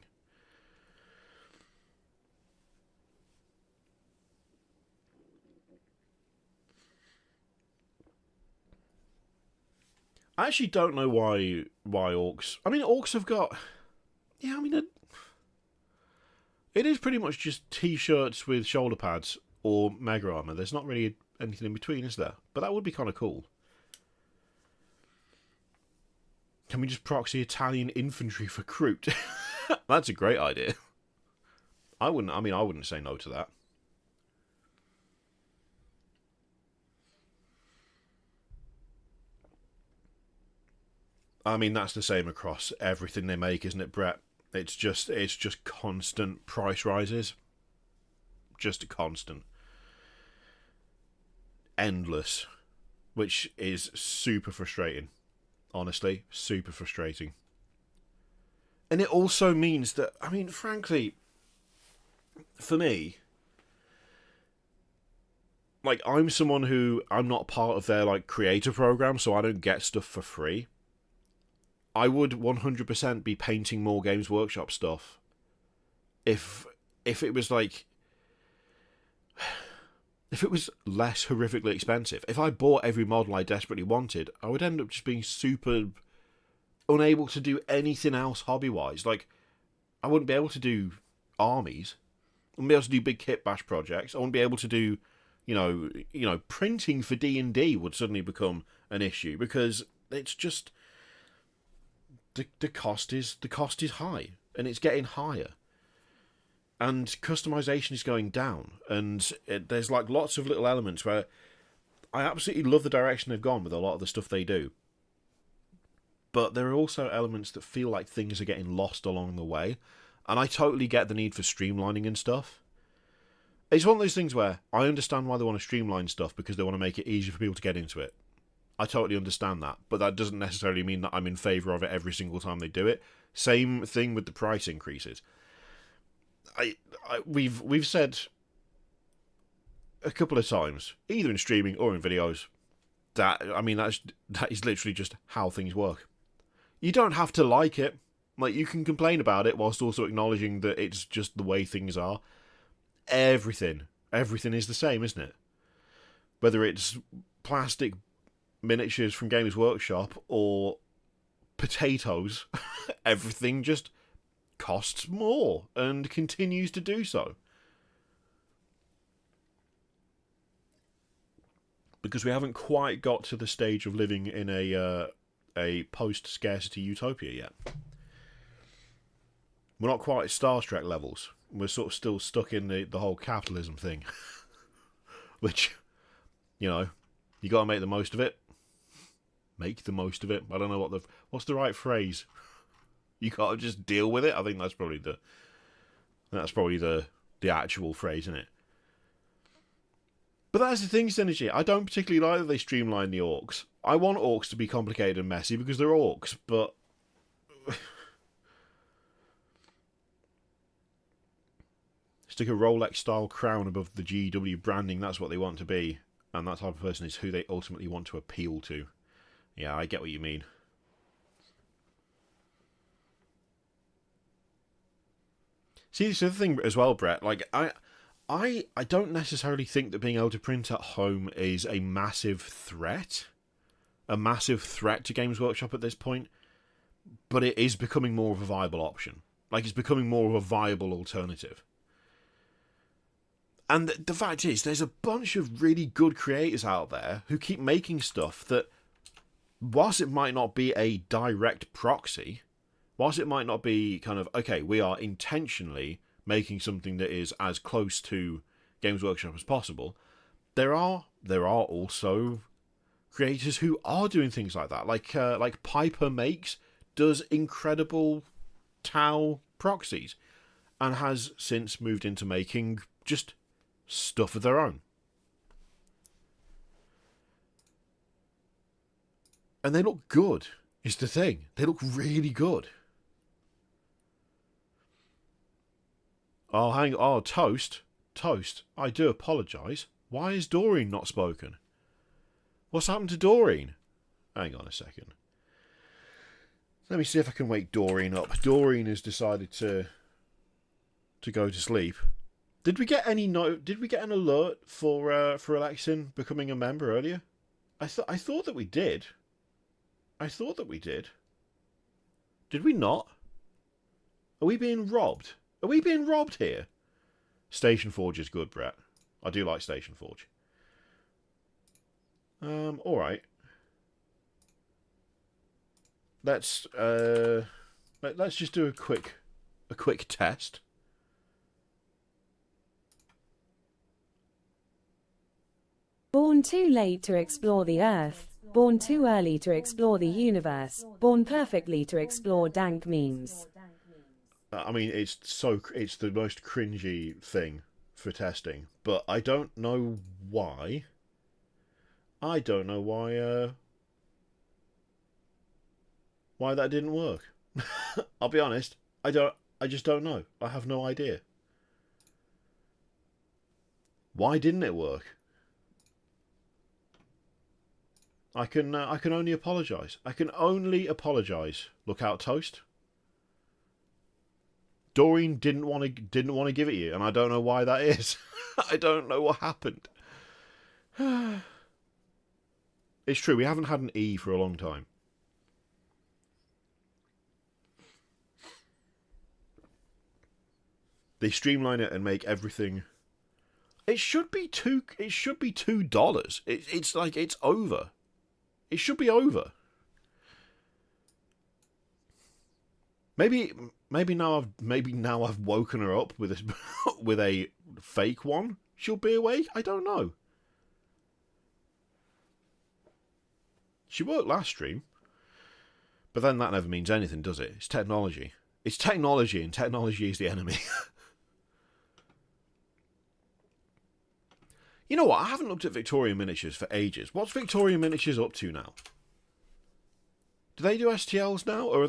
I actually don't know why orcs. I mean, orcs have got. Yeah, I mean, it is pretty much just t-shirts with shoulder pads or mega armor. There's not really anything in between, is there? But that would be kind of cool. Can we just proxy Italian infantry for Kroot? That's a great idea. I wouldn't say no to that. I mean, that's the same across everything they make, isn't it, Brett? It's just constant price rises. Just constant. Endless. Which is super frustrating. Honestly, super frustrating. And it also means that, I mean, frankly, for me, like, I'm someone who, I'm not part of their, like, creator program, so I don't get stuff for free. I would 100% be painting more Games Workshop stuff if it was like, if it was less horrifically expensive. If I bought every model I desperately wanted, I would end up just being super unable to do anything else hobby-wise. Like, I wouldn't be able to do armies. I wouldn't be able to do big kit bash projects. I wouldn't be able to do, printing for D&D would suddenly become an issue, because it's just the cost is high, and it's getting higher. and customization is going down, and there's like lots of little elements where I absolutely love the direction they've gone with a lot of the stuff they do, but there are also elements that feel like things are getting lost along the way, and I totally get the need for streamlining and stuff. It's one of those things where I understand why they want to streamline stuff, because they want to make it easier for people to get into it. I totally understand that, but that doesn't necessarily mean that I'm in favour of it every single time they do it. Same thing with the price increases. We've said a couple of times, either in streaming or in videos, that that is literally just how things work. You don't have to like it. Like, you can complain about it whilst also acknowledging that it's just the way things are. Everything is the same, isn't it? Whether it's plastic miniatures from Games Workshop or potatoes, everything just costs more and continues to do so. Because we haven't quite got to the stage of living in a post-scarcity utopia yet. We're not quite at Star Trek levels. We're sort of still stuck in the whole capitalism thing. Which, you know, you got to make the most of it. Make the most of it. I don't know what's the right phrase. You got to just deal with it. I think that's probably the actual phrase, isn't it? But that's the thing, Synergy. I don't particularly like that they streamline the orcs. I want orcs to be complicated and messy because they're orcs, but stick a Rolex-style crown above the GW branding, that's what they want to be. And that type of person is who they ultimately want to appeal to. Yeah, I get what you mean. See, this other thing as well, Brett. Like, I don't necessarily think that being able to print at home is a massive threat. A massive threat to Games Workshop at this point. But it is becoming more of a viable option. Like, it's becoming more of a viable alternative. And the fact is, there's a bunch of really good creators out there who keep making stuff that, whilst it might not be a direct proxy, whilst it might not be kind of, okay, we are intentionally making something that is as close to Games Workshop as possible, there are also creators who are doing things like that. Like Piper does incredible Tau proxies, and has since moved into making just stuff of their own. And they look good, is the thing. They look really good. Oh, Toast, I do apologise. Why is Doreen not spoken? What's happened to Doreen? Hang on a second. Let me see if I can wake Doreen up. Doreen has decided to go to sleep. Did we get an alert for Alexin becoming a member earlier? I thought that we did. Did we not? Are we being robbed? Are we being robbed here? Station Forge is good, Brett. I do like Station Forge. Alright. Let's just do a quick test. Born too late to explore the Earth, born too early to explore the universe, born perfectly to explore dank memes. I mean, it's the most cringy thing for testing, but I don't know why. Why that didn't work. I'll be honest. I just don't know. I have no idea. Why didn't it work? I can only apologise. I can only apologise. Look out, Toast. Doreen didn't want to give it you, and I don't know why that is. I don't know what happened. It's true, we haven't had an E for a long time. They streamline it and make everything. It should be $2. It's like it's over. It should be over. Maybe maybe now I've woken her up with a with a fake one. She'll be awake. I don't know. She worked last stream, but then that never means anything, does it? It's technology. It's technology, and technology is the enemy. You know what? I haven't looked at Victorian miniatures for ages. What's Victorian miniatures up to now? Do they do STLs now, or are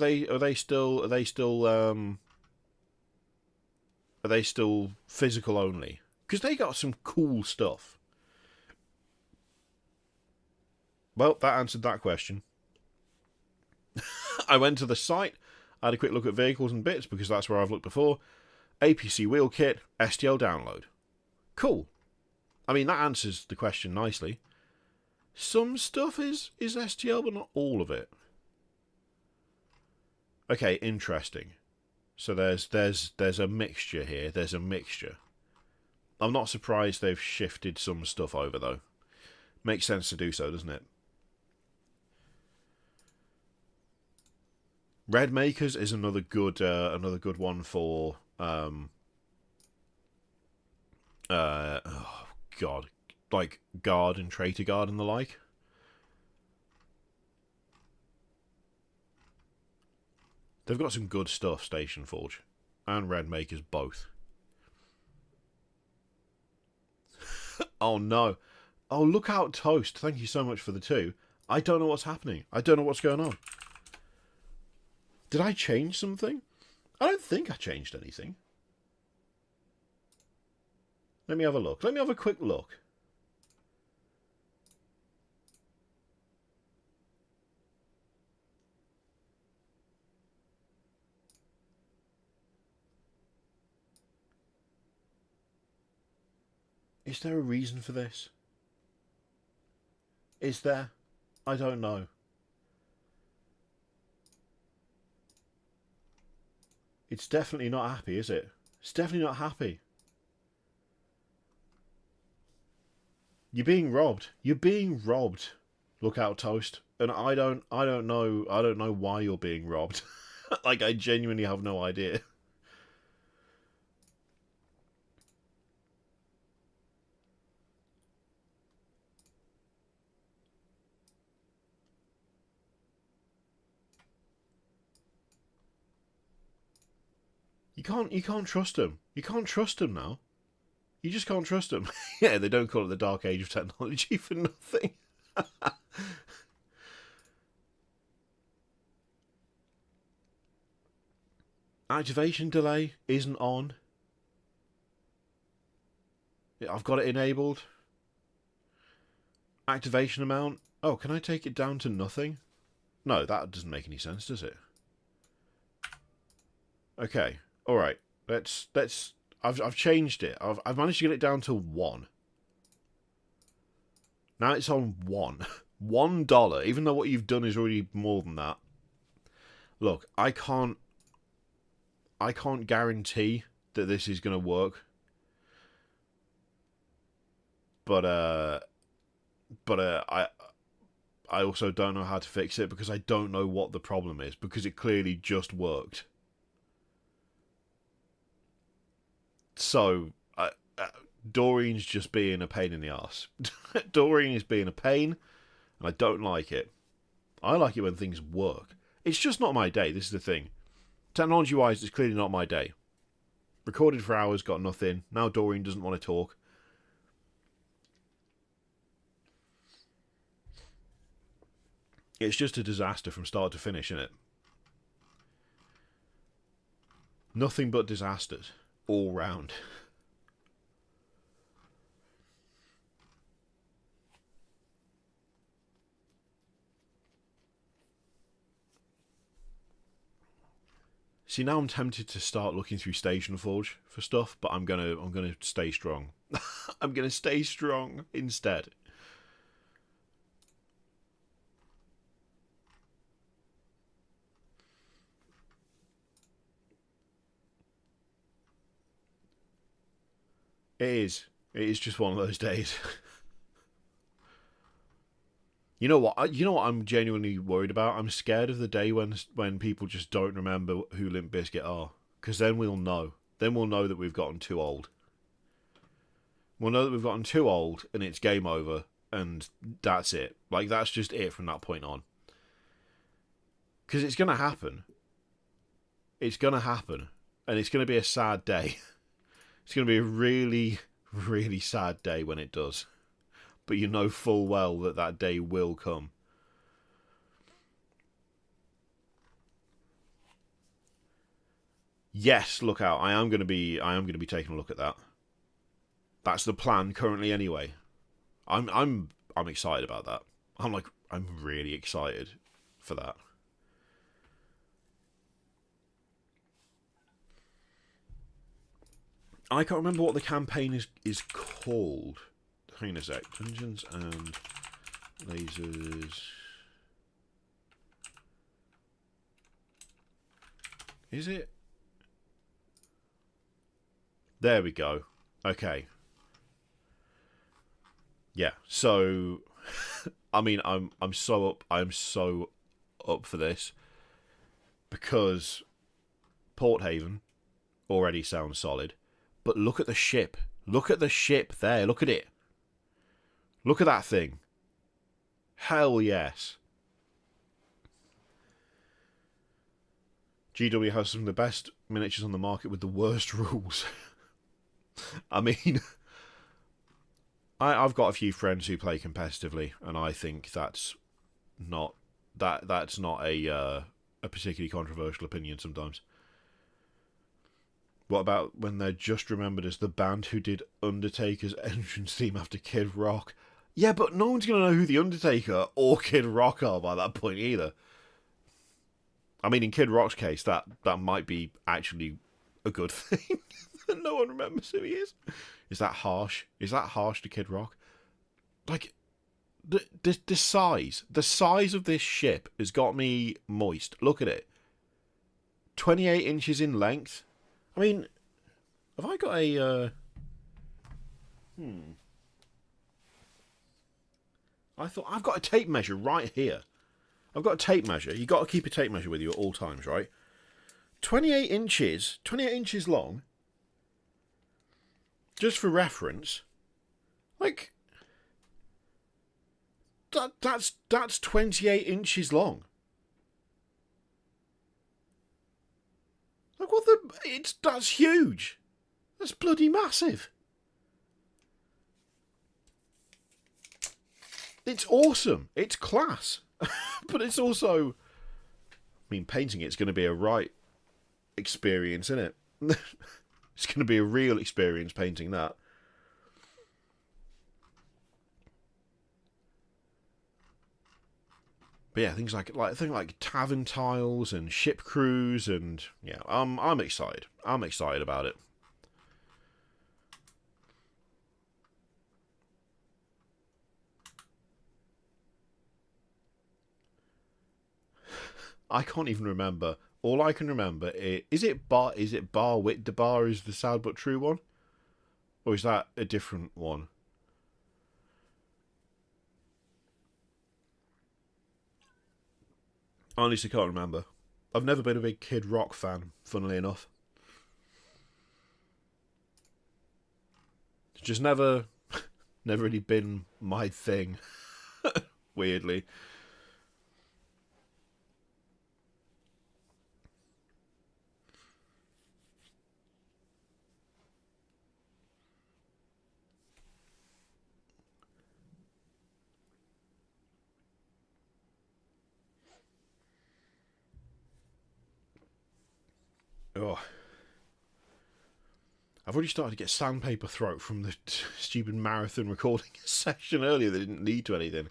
they still physical only? Because they got some cool stuff. Well, that answered that question. I went to the site, I had a quick look at vehicles and bits because that's where I've looked before. APC wheel kit, STL download. Cool. I mean, that answers the question nicely. Some stuff is STL, but not all of it. Okay, interesting. So there's a mixture here. There's a mixture. I'm not surprised they've shifted some stuff over, though. Makes sense to do so, doesn't it? Red Makers is another good one for oh god, like Guard and Traitor Guard and the like. They've got some good stuff, Station Forge and Red Makers both. Oh no. Oh, look out, Toast. Thank you so much for the 2. I don't know what's happening. I don't know what's going on. Did I change something? I don't think I changed anything. Let me have a look. Let me have a quick look. Is there a reason for this? Is there? I don't know. It's definitely not happy, is it? It's definitely not happy. You're being robbed. You're being robbed. Look out, Toast. And I don't know why you're being robbed. Like, I genuinely have no idea. You can't trust them. You can't trust them now. You just can't trust them. Yeah, they don't call it the Dark Age of Technology for nothing. Activation delay isn't on. I've got it enabled. Activation amount. Oh, can I take it down to nothing? No, that doesn't make any sense, does it? Okay. All right. Let's. I've changed it. I've managed to get it down to 1. Now it's on 1. $1. Even though what you've done is already more than that. Look, I can't guarantee that this is going to work. But I also don't know how to fix it because I don't know what the problem is because it clearly just worked. So, Doreen's just being a pain in the arse. Doreen is being a pain, and I don't like it. I like it when things work. It's just not my day, this is the thing. Technology-wise, it's clearly not my day. Recorded for hours, got nothing. Now Doreen doesn't want to talk. It's just a disaster from start to finish, isn't it? Nothing but disasters. All round. See, now I'm tempted to start looking through Station Forge for stuff, but I'm gonna stay strong. I'm gonna stay strong instead. It is. It is just one of those days. You know what? You know what I'm genuinely worried about? I'm scared of the day when people just don't remember who Limp Bizkit are. Because then we'll know. Then we'll know that we've gotten too old. We'll know that we've gotten too old and it's game over and that's it. Like, that's just it from that point on. Because it's going to happen. It's going to happen. And it's going to be a sad day. It's going to be a really, really sad day when it does. But you know full well that that day will come. Yes, look out. I am going to be taking a look at that. That's the plan currently anyway. I'm excited about that. I'm really excited for that. I can't remember what the campaign is called. Hang on a sec. Dungeons and Lasers. Is it? There we go. Okay. Yeah. So, I mean, I'm so up for this because Porthaven already sounds solid. But look at the ship. Look at the ship there. Look at it. Look at that thing. Hell yes. GW has some of the best miniatures on the market with the worst rules. I mean, I've got a few friends who play competitively, and I think that's not a particularly controversial opinion sometimes. What about when they're just remembered as the band who did Undertaker's entrance theme after Kid Rock? Yeah, but no one's going to know who the Undertaker or Kid Rock are by that point either. I mean, in Kid Rock's case, that might be actually a good thing. That no one remembers who he is. Is that harsh? Is that harsh to Kid Rock? Like, the size of this ship has got me moist. Look at it. 28 inches in length. I mean, have I got a... I thought I've got a tape measure right here. I've got a tape measure. You've got to keep a tape measure with you at all times, right? 28 inches long. Just for reference. Like, that's 28 inches long. Like, what the... That's huge. That's bloody massive. It's awesome. It's class. But it's also... I mean, painting it's going to be a right experience, isn't it? It's going to be a real experience painting that. But yeah, things like tavern tiles and ship crews and yeah, I'm excited. I'm excited about it. I can't even remember. All I can remember is it Bar Wit de Bar is the sad but true one? Or is that a different one? I honestly can't remember. I've never been a big Kid Rock fan, funnily enough. It's just never really been my thing. Weirdly. Oh. I've already started to get sandpaper throat from the stupid marathon recording session earlier that didn't lead to anything.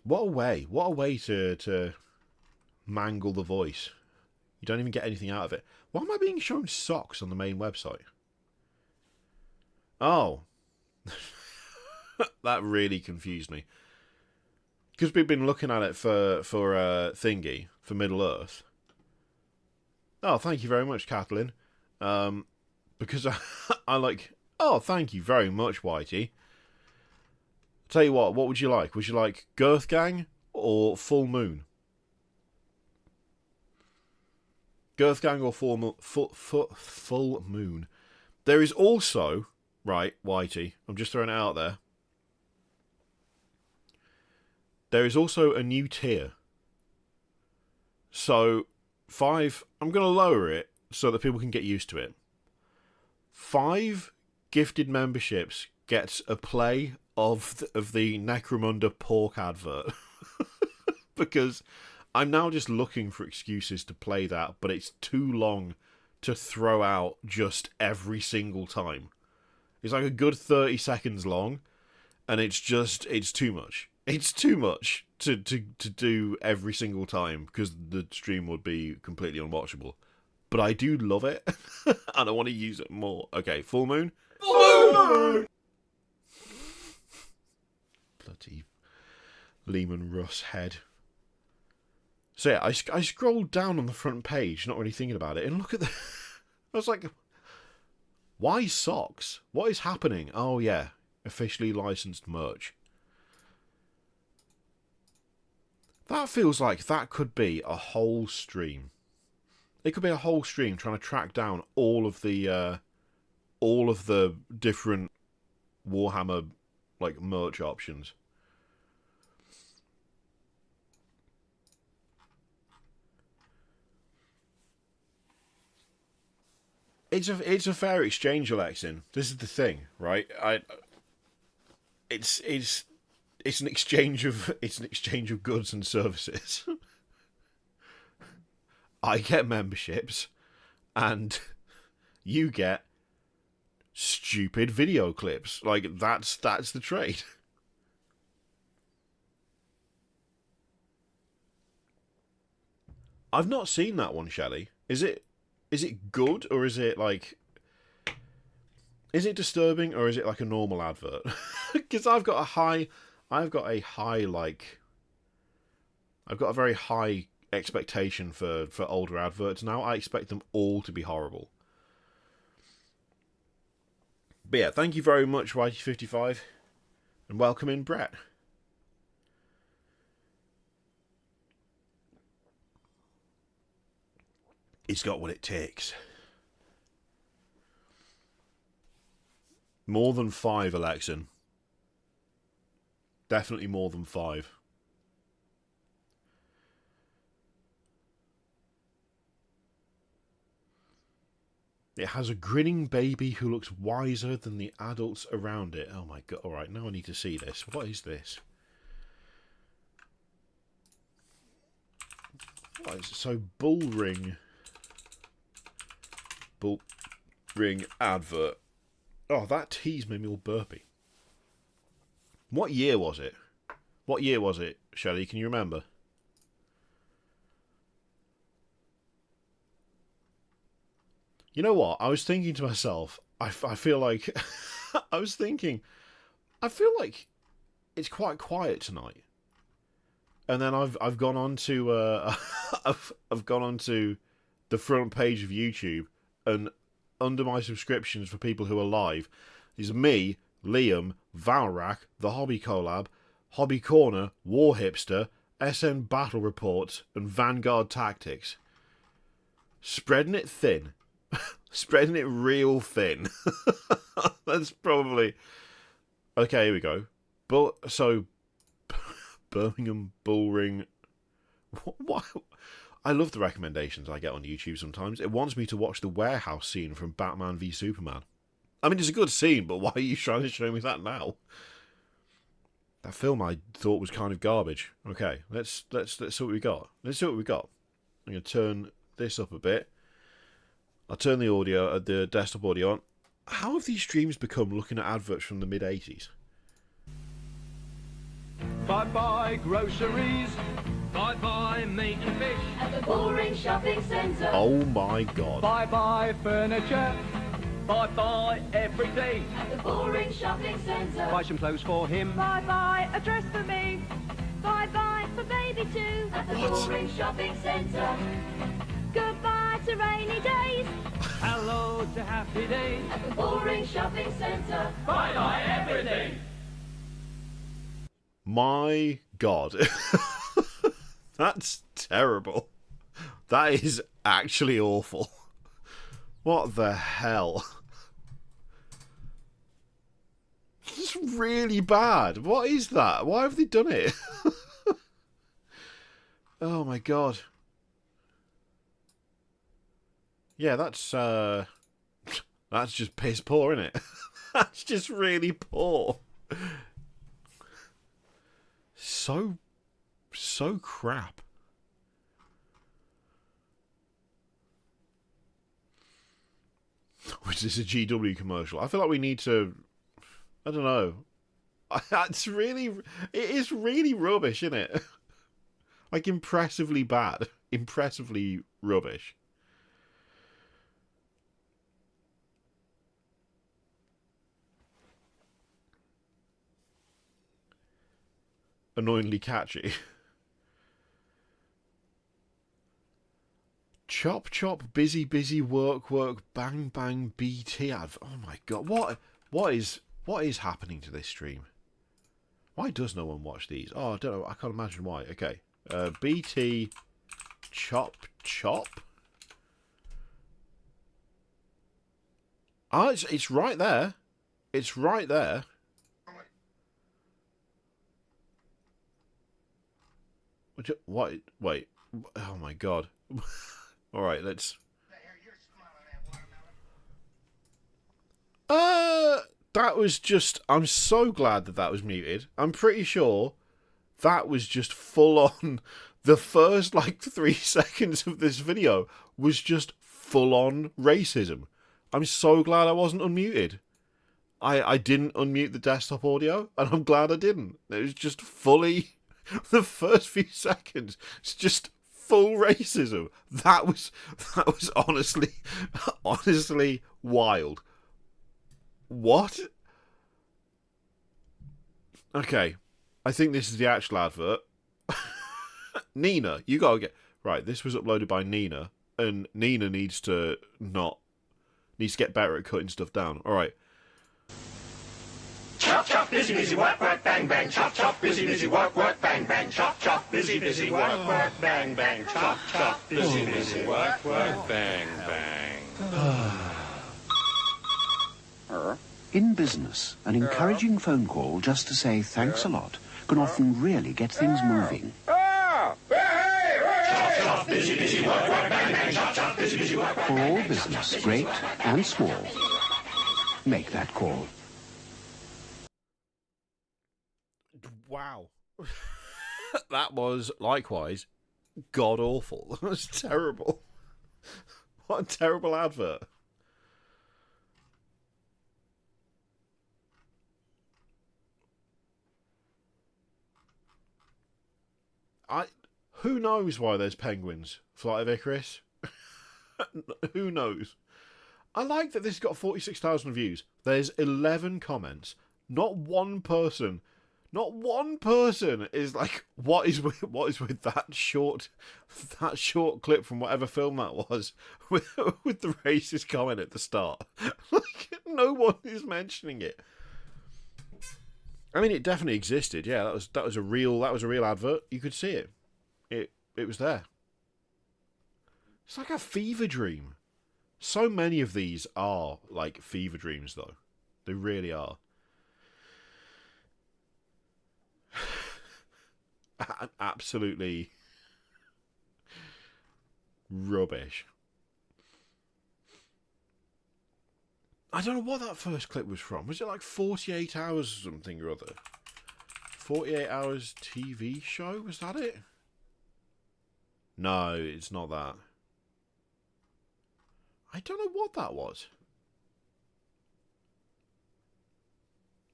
What a way to mangle the voice. You don't even get anything out of it. Why am I being shown socks on the main website? Oh. That really confused me. Because we've been looking at it for Thingy, for Middle Earth. Oh, thank you very much, Kathleen. Because I like... Oh, thank you very much, Whitey. Tell you what would you like? Would you like Girth Gang or Full Moon? Girth Gang or Full Moon? There is also, right, Whitey, I'm just throwing it out there. There is also a new tier. So, 5, I'm going to lower it so that people can get used to it. 5 gifted memberships gets a play of the Necromunda pork advert. Because I'm now just looking for excuses to play that, but it's too long to throw out just every single time. It's like a good 30 seconds long, and it's too much. It's too much to do every single time, because the stream would be completely unwatchable. But I do love it, and I want to use it more. Okay, Full Moon? Full Moon! Bloody Lehman Russ head. So yeah, I scrolled down on the front page, not really thinking about it, and look at the... I was like, why socks? What is happening? Oh yeah, officially licensed merch. That feels like that could be a whole stream. It could be a whole stream trying to track down all of the different Warhammer like merch options. It's a fair exchange, Alexin. This is the thing, right? It's an exchange of goods and services. I get memberships, and you get stupid video clips. Like that's the trade. I've not seen that one, Shelley. Is it good, or is it like... Is it disturbing, or is it like a normal advert? Because I've got a very high expectation for older adverts now. I expect them all to be horrible. But yeah, thank you very much, Whitey55, and welcome in, Brett. It's got what it takes. More than 5, Alexin. Definitely more than 5. It has a grinning baby who looks wiser than the adults around it. Oh my god. Alright, now I need to see this. What is this? What is it? So, Bull Ring advert. Oh, that tease made me all burpy. What year was it? What year was it, Shelley? Can you remember? You know what? I was thinking to myself, I feel like... I feel like it's quite quiet tonight. And then I've gone on to... I've gone on to the front page of YouTube, and under my subscriptions for people who are live is me, Liam, Valrak, The Hobby Collab, Hobby Corner, War Hipster, SN Battle Reports, and Vanguard Tactics. Spreading it thin. Spreading it real thin. That's probably... Okay, here we go. So, Birmingham Bullring... What? I love the recommendations I get on YouTube sometimes. It wants me to watch the warehouse scene from Batman v Superman. I mean, it's a good scene, but why are you trying to show me that now? That film I thought was kind of garbage. Okay, let's see what we got. Let's see what we got. I'm going to turn this up a bit. I'll turn the desktop audio on. How have these streams become looking at adverts from the mid-80s? Bye-bye groceries. Bye-bye meat and fish. At the Boring Shopping Centre. Oh my god. Bye-bye furniture. Bye-bye everything. At the Boring Shopping Centre. Buy some clothes for him. Bye-bye a dress for me. Bye-bye for baby too. At the Boring Shopping Centre. Goodbye to rainy days. Hello to happy days. At the Boring Shopping Centre. Bye-bye everything. My God. That's terrible. That is actually awful. What the hell? It's really bad. What is that? Why have they done it? Oh my God. Yeah, that's just piss poor, isn't it? That's just really poor. So crap. Which is a GW commercial. I feel like we need to, I don't know. It is really rubbish, isn't it? Like impressively bad. Impressively rubbish. Annoyingly catchy. Chop chop, busy busy, work work, bang bang, BT adv. Oh my God, what is happening to this stream? Why does no one watch these? Oh, I don't know. I can't imagine why. Okay, BT chop chop. Ah, it's right there. It's right there. What? Wait. Oh my God. All right, let's. That was just. I'm so glad that was muted. I'm pretty sure that was just full on. The first like 3 seconds of this video was just full on racism. I'm so glad I wasn't unmuted. I didn't unmute the desktop audio, and I'm glad I didn't. It was just fully. The first few seconds, it's just full racism. That was honestly wild. What? Okay, I think this is the actual advert. Nina, you gotta get right. This was uploaded by Nina, and Nina needs to get better at cutting stuff down. All right. Chop, chop, busy, busy, work, work, bang, bang. Chop, chop, busy, busy, work, work, bang, bang. Chop, chop, busy, busy, work, work, bang, bang. Chop, chop, busy, busy, work, work, bang, bang. In business, an encouraging phone call just to say thanks a lot can often really get things moving. Chop, chop, busy, busy, work, work, bang, bang. Chop, chop, busy, busy, work, work, For bang, all bang. business, great and small, make that call. Wow. That was likewise god awful. That was terrible. What a terrible advert. Who knows why there's penguins? Flight of Icarus? Who knows? I like that this got 46,000 views. There's 11 comments. Not one person is like, what is with that short clip from whatever film that was with the racist comment at the start. Like, no one is mentioning it. I mean, it definitely existed. Yeah, that was a real advert. You could see it. It was there. It's like a fever dream. So many of these are like fever dreams, though. They really are. Absolutely rubbish. I don't know what that first clip was from. Was it like 48 hours or something or other? 48 hours TV show? Was that it? No, it's not that. I don't know what that was.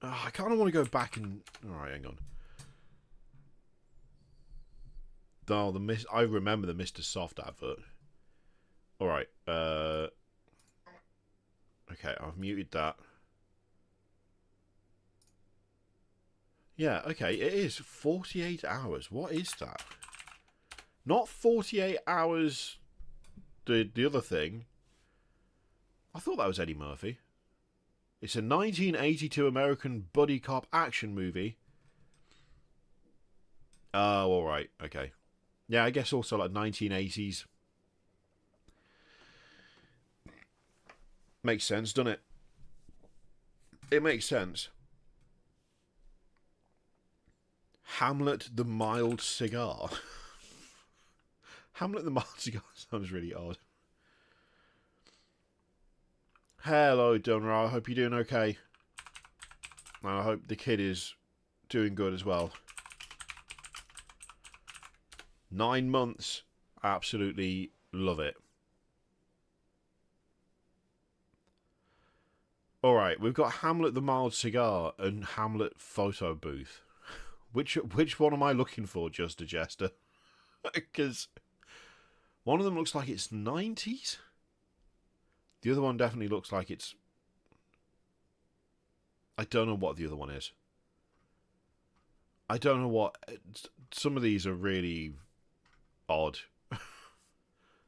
Oh, I kind of want to go back and... Alright, hang on. Oh, I remember the Mr. Soft advert. Alright, okay, I've muted that. Yeah, okay, it is 48 hours. What is that? Not 48 hours, the other thing. I thought that was Eddie Murphy. It's a 1982 American buddy cop action movie. Oh, all right. Okay. Yeah, I guess also like 1980s. Makes sense, doesn't it? It makes sense. Hamlet the Mild Cigar. Hamlet the Mild Cigar sounds really odd. Hello, Donra. I hope you're doing okay. And I hope the kid is doing good as well. 9 months. Absolutely love it. Alright, we've got Hamlet the Mild Cigar and Hamlet Photo Booth. Which one am I looking for, Just a Jester? Because one of them looks like it's 90s. The other one definitely looks like it's... I don't know what the other one is. I don't know what... Some of these are really odd.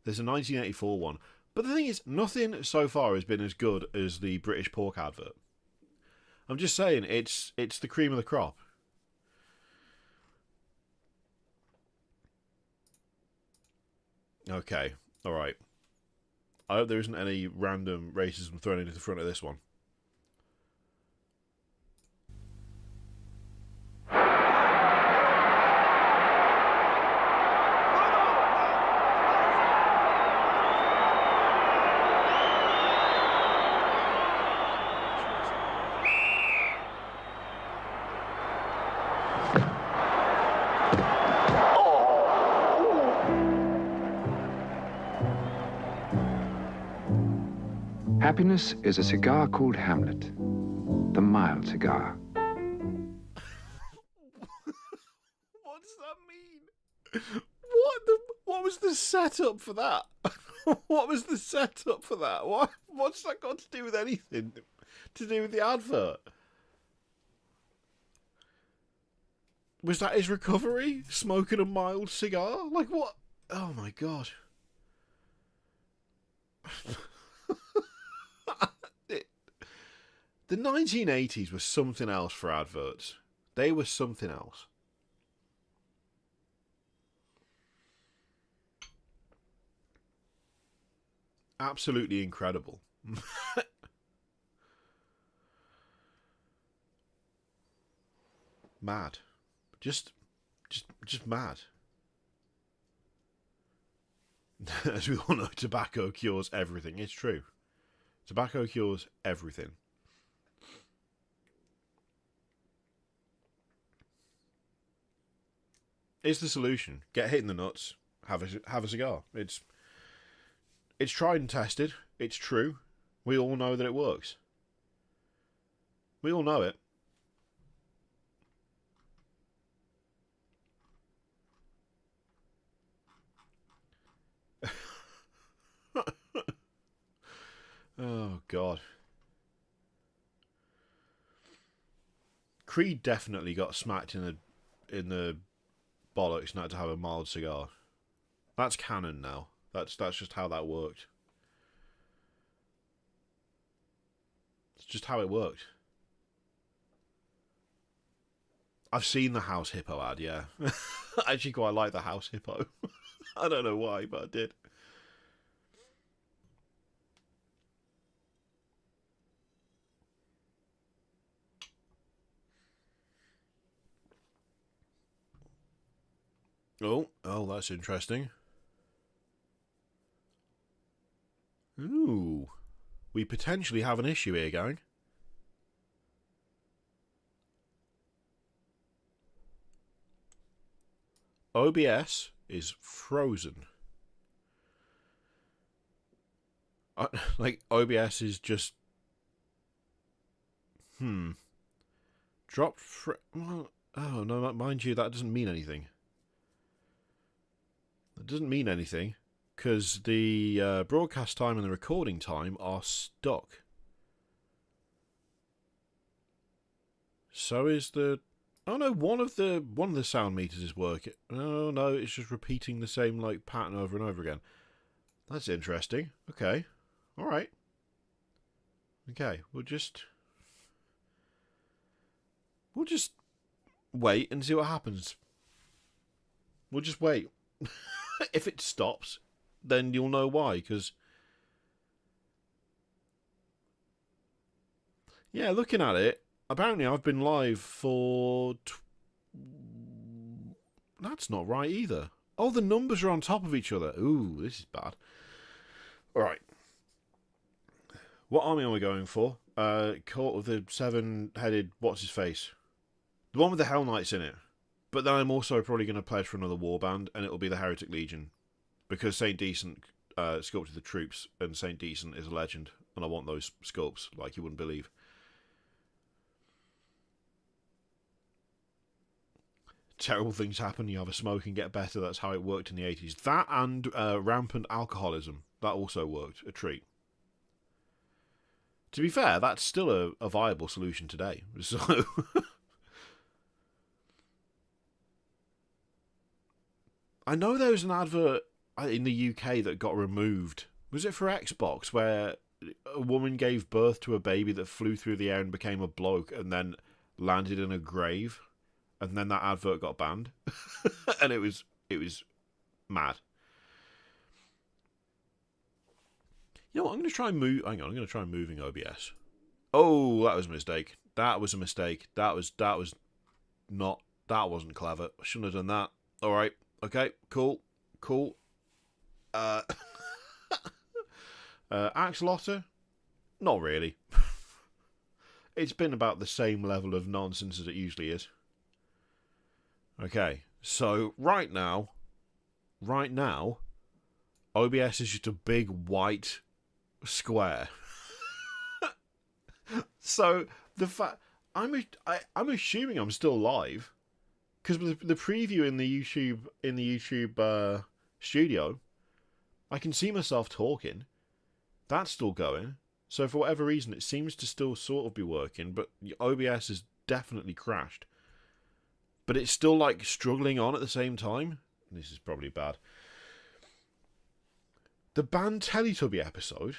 There's a 1984 one. But the thing is, nothing so far has been as good as the British pork advert. I'm just saying, it's the cream of the crop. Okay, alright. I hope there isn't any random racism thrown into the front of this one. Happiness is a cigar called Hamlet, the mild cigar. What does that mean? What was the setup for that? What was the setup for that? What's that got to do with anything to do with the advert? Was that his recovery? Smoking a mild cigar? Like what? Oh my god. The 1980s was something else for adverts. They were something else. Absolutely incredible. Mad. Just mad. As we all know, tobacco cures everything. It's true. Tobacco cures everything. It's the solution. Get hit in the nuts. Have a cigar. It's tried and tested. It's true. We all know that it works. We all know it. Oh god. Creed definitely got smacked in the bollocks not to have a mild cigar. That's canon now. That's just how that worked. It's just how it worked. I've seen the House Hippo ad, yeah. I actually quite like the House Hippo. I don't know why, but I did. Oh, that's interesting. Ooh. We potentially have an issue here, gang. OBS is frozen. Like, OBS is just... Dropped... Well, oh, no, mind you, that doesn't mean anything. It doesn't mean anything, because the broadcast time and the recording time are stuck. So is the... Oh no, one of the sound meters is working. Oh no, it's just repeating the same like pattern over and over again. That's interesting. Okay. Alright. Okay, we'll just wait and see what happens. We'll just wait. If it stops, then you'll know why, because... Yeah, looking at it, apparently I've been live for... That's not right either. Oh, the numbers are on top of each other. Ooh, this is bad. Alright. What army am I going for? Court of the Seven-Headed... What's-his-face? The one with the Hell Knights in it. But then I'm also probably going to pledge for another warband, and it'll be the Heretic Legion. Because Saint Decent sculpted the troops, and Saint Decent is a legend. And I want those sculpts like you wouldn't believe. Terrible things happen, you have a smoke and get better. That's how it worked in the 80s. That and rampant alcoholism. That also worked. A treat. To be fair, that's still a viable solution today. So... I know there was an advert in the UK that got removed. Was it for Xbox, where a woman gave birth to a baby that flew through the air and became a bloke and then landed in a grave? And then that advert got banned. And it was mad. You know what? I'm going to try move. Hang on, I'm going to try moving OBS. Oh, that was a mistake. That was a mistake. That wasn't clever. I shouldn't have done that. All right. Okay. Cool. Axolotl? Not really. It's been about the same level of nonsense as it usually is. Okay, so right now, OBS is just a big white square. So the fact I'm assuming I'm still live, because the preview in the YouTube studio, I can see myself talking. That's still going. So for whatever reason, it seems to still sort of be working, but OBS has definitely crashed. But it's still, like, struggling on at the same time. This is probably bad. The banned Teletubby episode?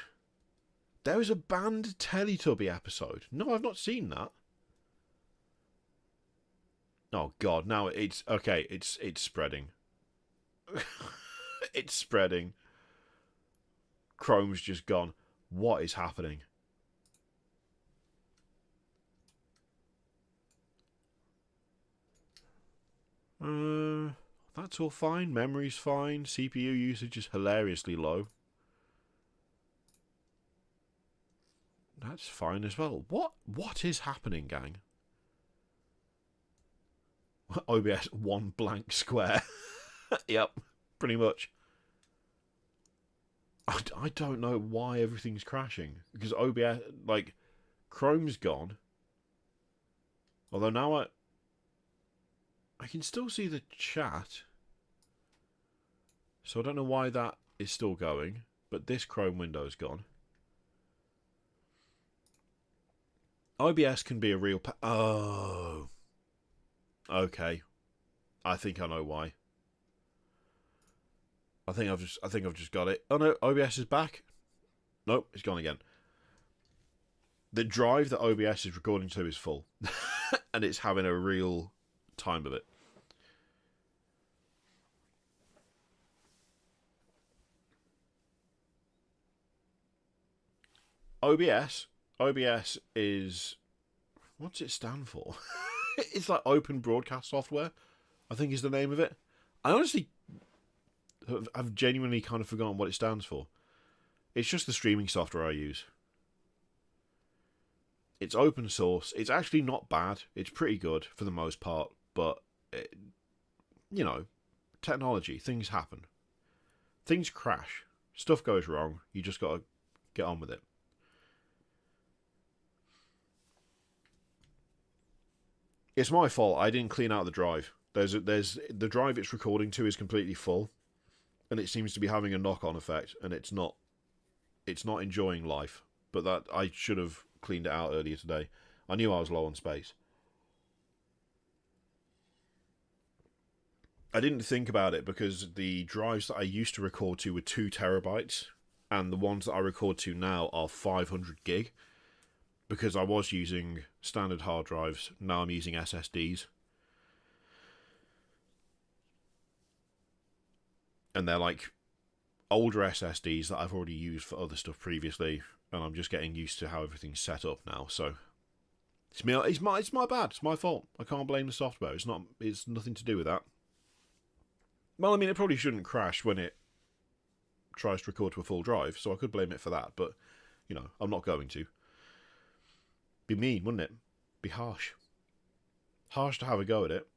There was a banned Teletubby episode. No, I've not seen that. Oh, God. Now it's... Okay, it's spreading. It's spreading. Chrome's just gone. What is happening? That's all fine. Memory's fine. CPU usage is hilariously low. That's fine as well. What is happening, gang? OBS one blank square. Yep, pretty much. I don't know why everything's crashing, because OBS, like, Chrome's gone. Although now I can still see the chat. So I don't know why that is still going. But this Chrome window's gone. OBS can be a real... Oh. Okay. I think I know why. I think I've just got it. Oh no, OBS is back. Nope, it's gone again. The drive that OBS is recording to is full. And it's having a real time of it. OBS is... What's it stand for? It's like Open Broadcast Software, I think is the name of it. I honestly... I've genuinely kind of forgotten what it stands for. It's just the streaming software I use. It's open source. It's actually not bad. It's pretty good for the most part. But, you know, technology, things happen. Things crash. Stuff goes wrong. You just got to get on with it. It's my fault. I didn't clean out the drive. There's the drive it's recording to is completely full. And it seems to be having a knock-on effect, and it's not enjoying life. But that I should have cleaned it out earlier today. I knew I was low on space. I didn't think about it because the drives that I used to record to were 2 terabytes, and the ones that I record to now are 500 gig. Because I was using standard hard drives, now I'm using SSDs. And they're like older SSDs that I've already used for other stuff previously, and I'm just getting used to how everything's set up now. So it's my bad. It's my fault. I can't blame the software. It's nothing to do with that. Well, I mean, it probably shouldn't crash when it tries to record to a full drive, so I could blame it for that, but, you know, I'm not going to. Be mean, wouldn't it? Be harsh. Harsh to have a go at it.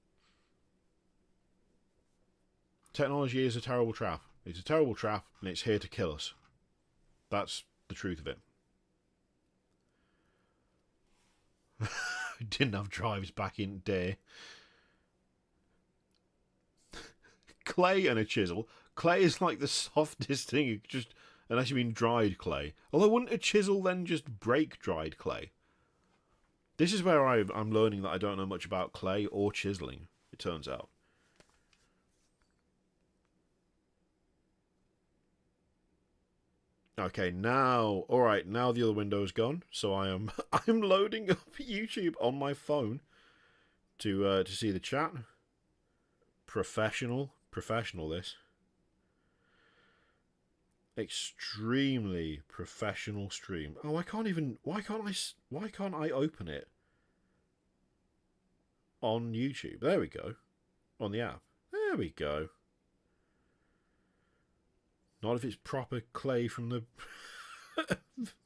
Technology is a terrible trap. It's a terrible trap, and it's here to kill us. That's the truth of it. Didn't have drives back in day. Clay and a chisel. Clay is like the softest thing. You just, unless you mean dried clay. Although wouldn't a chisel then just break dried clay? This is where I'm learning that I don't know much about clay or chiseling, it turns out. Okay, now, alright, now the other window's gone, so I'm loading up YouTube on my phone to see the chat. Professional this. Extremely professional stream. Oh, why can't I open it on YouTube? There we go. On the app. There we go. Not if it's proper clay from the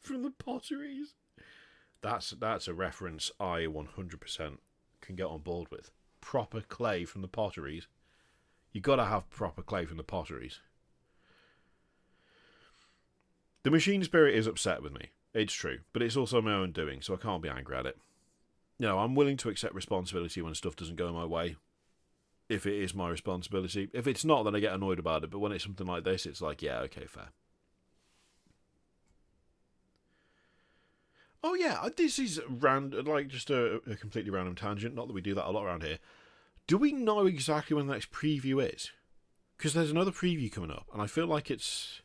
from the potteries. That's a reference I 100% can get on board with. Proper clay from the potteries. You gotta have proper clay from the potteries. The machine spirit is upset with me. It's true, but it's also my own doing, so I can't be angry at it. You know, I'm willing to accept responsibility when stuff doesn't go my way. If it is my responsibility. If it's not, then I get annoyed about it. But when it's something like this, it's like, yeah, okay, fair. Oh yeah, this is just a completely random tangent. Not that we do that a lot around here. Do we know exactly when the next preview is? Because there's another preview coming up, and I feel like it's...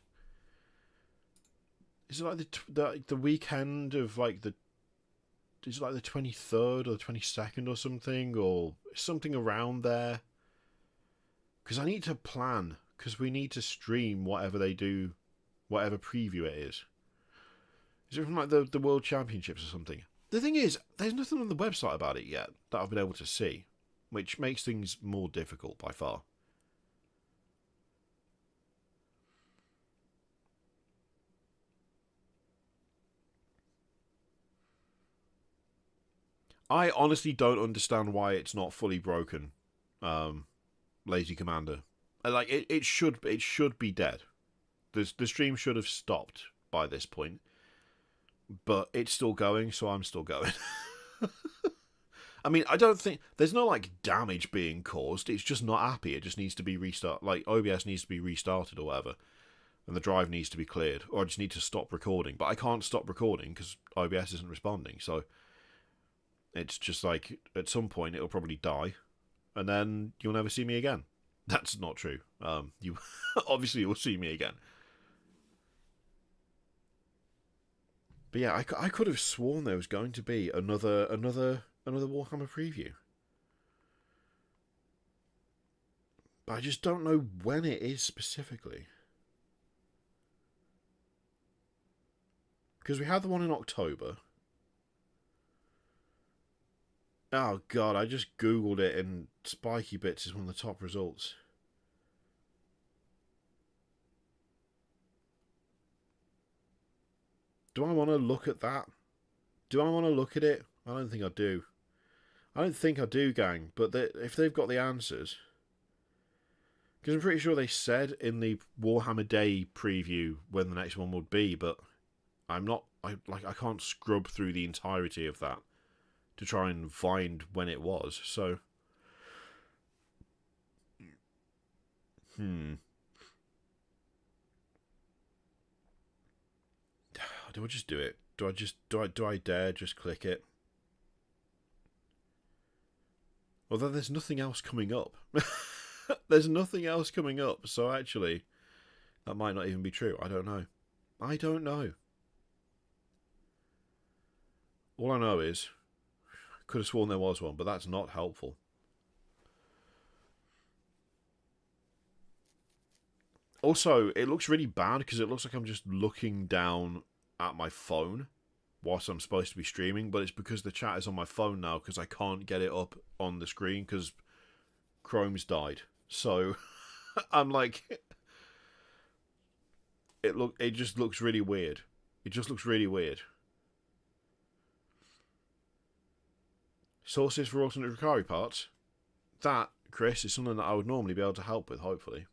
Is it like the weekend of like the... Is it like the 23rd or the 22nd or something? Or something around there? Because I need to plan. Because we need to stream whatever they do. Whatever preview it is. Is it from like the World Championships or something? The thing is, there's nothing on the website about it yet that I've been able to see. Which makes things more difficult by far. I honestly don't understand why it's not fully broken, Lazy Commander. Like it should be dead. The stream should have stopped by this point, but it's still going, so I'm still going. I mean, I don't think there's no like damage being caused. It's just not happy. It just needs to be restarted. Like OBS needs to be restarted or whatever, and the drive needs to be cleared, or I just need to stop recording. But I can't stop recording because OBS isn't responding. So. It's just like, at some point, it'll probably die, and then you'll never see me again. That's not true. You obviously you'll see me again. But yeah, I could have sworn there was going to be another Warhammer preview. But I just don't know when it is specifically. Because we had the one in October. Oh god, I just googled it and Spiky Bits is one of the top results. Do I want to look at that? Do I want to look at it? I don't think I do. I don't think I do, gang, but if they've got the answers... Because I'm pretty sure they said in the Warhammer Day preview when the next one would be, but I'm not... I can't scrub through the entirety of that to try and find when it was, so... Do I just do it? Do I dare just click it? Although there's nothing else coming up. There's nothing else coming up, so actually, that might not even be true. I don't know. I don't know. All I know is, could have sworn there was one, but that's not helpful. Also, it looks really bad because it looks like I'm just looking down at my phone whilst I'm supposed to be streaming, but it's because the chat is on my phone now because I can't get it up on the screen because Chrome's died. So I'm like, it just looks really weird. It just looks really weird. Sources for alternate Ricari parts? That, Chris, is something that I would normally be able to help with, hopefully.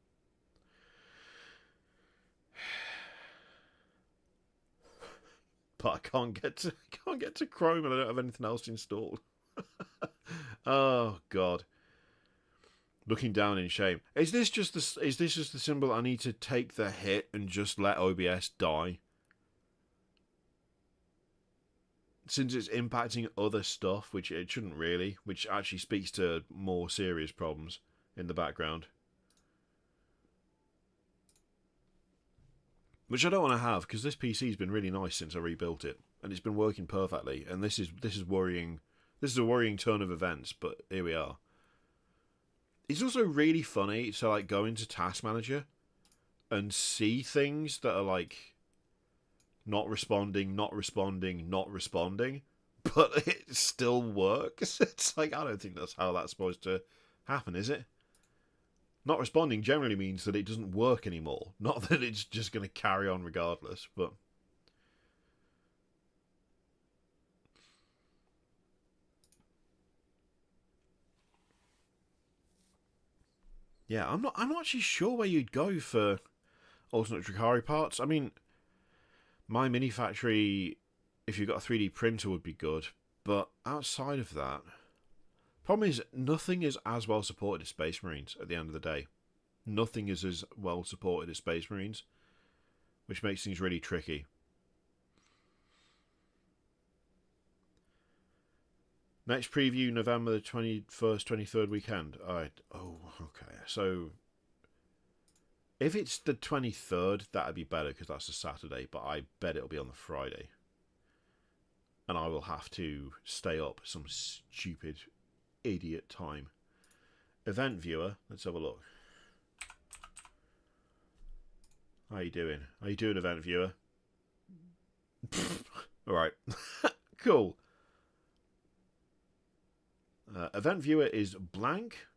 But I can't get to Chrome and I don't have anything else installed. Oh God. Looking down in shame. Is this just the symbol I need to take the hit and just let OBS die? Since it's impacting other stuff, which it shouldn't really, which actually speaks to more serious problems in the background. Which I don't want to have, because this PC's been really nice since I rebuilt it, and it's been working perfectly, and this is worrying. This is a worrying turn of events, but here we are. It's also really funny to like go into Task Manager and see things that are like not responding, but it still works. It's like, I don't think that's how that's supposed to happen, is it? Not responding generally means that it doesn't work anymore, not that it's just going to carry on regardless, but yeah, I'm not actually sure where you'd go for alternate Dracari parts. I mean, my mini factory, if you've got a 3D printer, would be good, but outside of that, problem is nothing is as well supported as Space Marines at the end of the day. Nothing is as well supported as Space Marines, which makes things really tricky. Next preview, November the 21st, 23rd weekend. Alright. Oh, okay. So, if it's the 23rd, that'd be better because that's a Saturday, but I bet it'll be on the Friday. And I will have to stay up some stupid idiot time. Event viewer, let's have a look. How you doing? How you doing, event viewer? Alright. Cool. Event viewer is blank,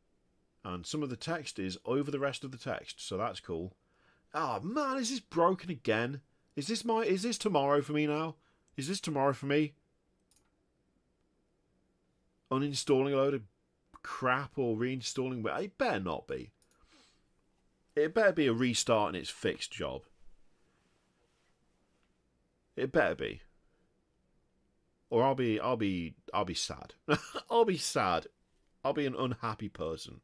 and some of the text is over the rest of the text, so that's cool. Oh man, is this broken again? Is this tomorrow for me now? Is this tomorrow for me? Uninstalling a load of crap or reinstalling? It better not be. It better be a restart and it's fixed job. It better be. Or I'll be sad. I'll be sad. I'll be an unhappy person.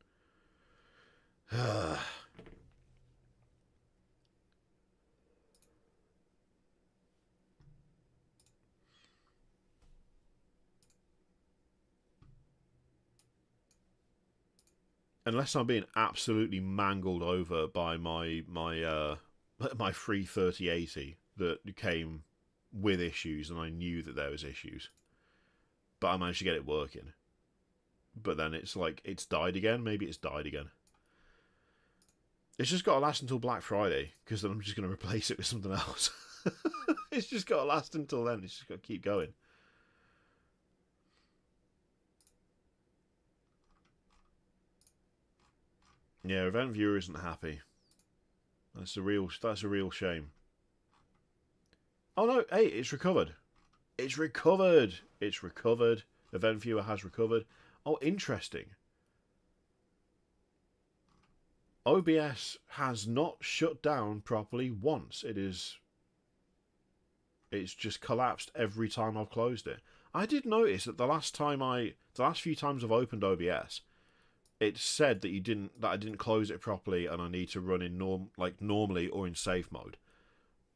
Unless I'm being absolutely mangled over by my 33080 that came with issues, and I knew that there was issues, but I managed to get it working. But then it's like it's died again. Maybe it's died again. It's just got to last until Black Friday, because then I'm just going to replace it with something else. It's just got to last until then. It's just got to keep going. Yeah, event viewer isn't happy. That's a real shame. Oh no, hey, it's recovered. It's recovered. It's recovered. Event viewer has recovered. Oh, interesting. OBS has not shut down properly once. It's just collapsed every time I've closed it. I did notice that the last few times I've opened OBS, it said that I didn't close it properly and I need to run in normally or in safe mode.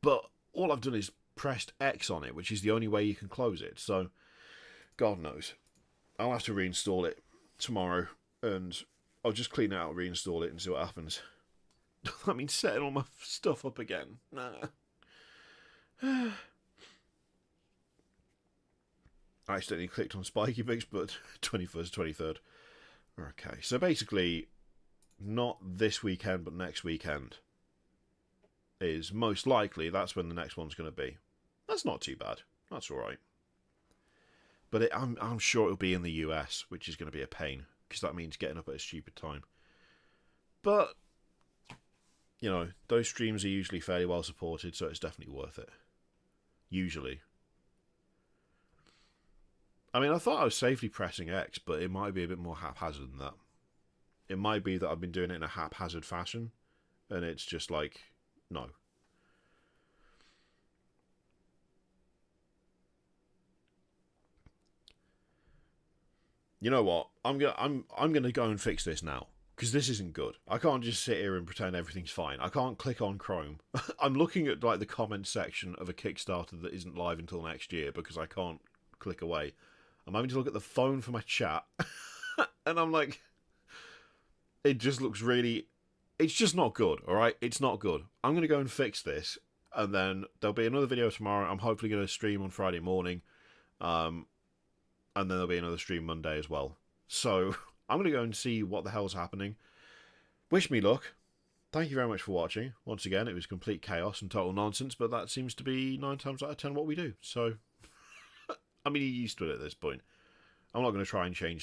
But all I've done is pressed X on it, which is the only way you can close it. So, God knows. I'll have to reinstall it tomorrow, and I'll just clean it out, reinstall it, and see what happens. That means setting all my stuff up again. Nah. I accidentally clicked on Spiky Mix, but 21st, 23rd. Okay, so basically, not this weekend, but next weekend. is most likely that's when the next one's going to be. That's not too bad. That's all right. But I'm sure it'll be in the US, which is going to be a pain, because that means getting up at a stupid time. But, you know, those streams are usually fairly well supported, so it's definitely worth it. Usually. I mean, I thought I was safely pressing X, but it might be a bit more haphazard than that. It might be that I've been doing it in a haphazard fashion, and it's just like, no. You know what? I'm gonna go and fix this now, because this isn't good. I can't just sit here and pretend everything's fine. I can't click on Chrome. I'm looking at like the comment section of a Kickstarter that isn't live until next year because I can't click away. I'm having to look at the phone for my chat, and I'm like, it just looks really. It's just not good. All right, it's not good. I'm gonna go and fix this, and then there'll be another video tomorrow. I'm hopefully gonna stream on Friday morning. And then there'll be another stream Monday as well. So, I'm going to go and see what the hell's happening. Wish me luck. Thank you very much for watching. Once again, it was complete chaos and total nonsense, but that seems to be 9 times out of 10 what we do. So, I mean, you're used to it at this point. I'm not going to try and change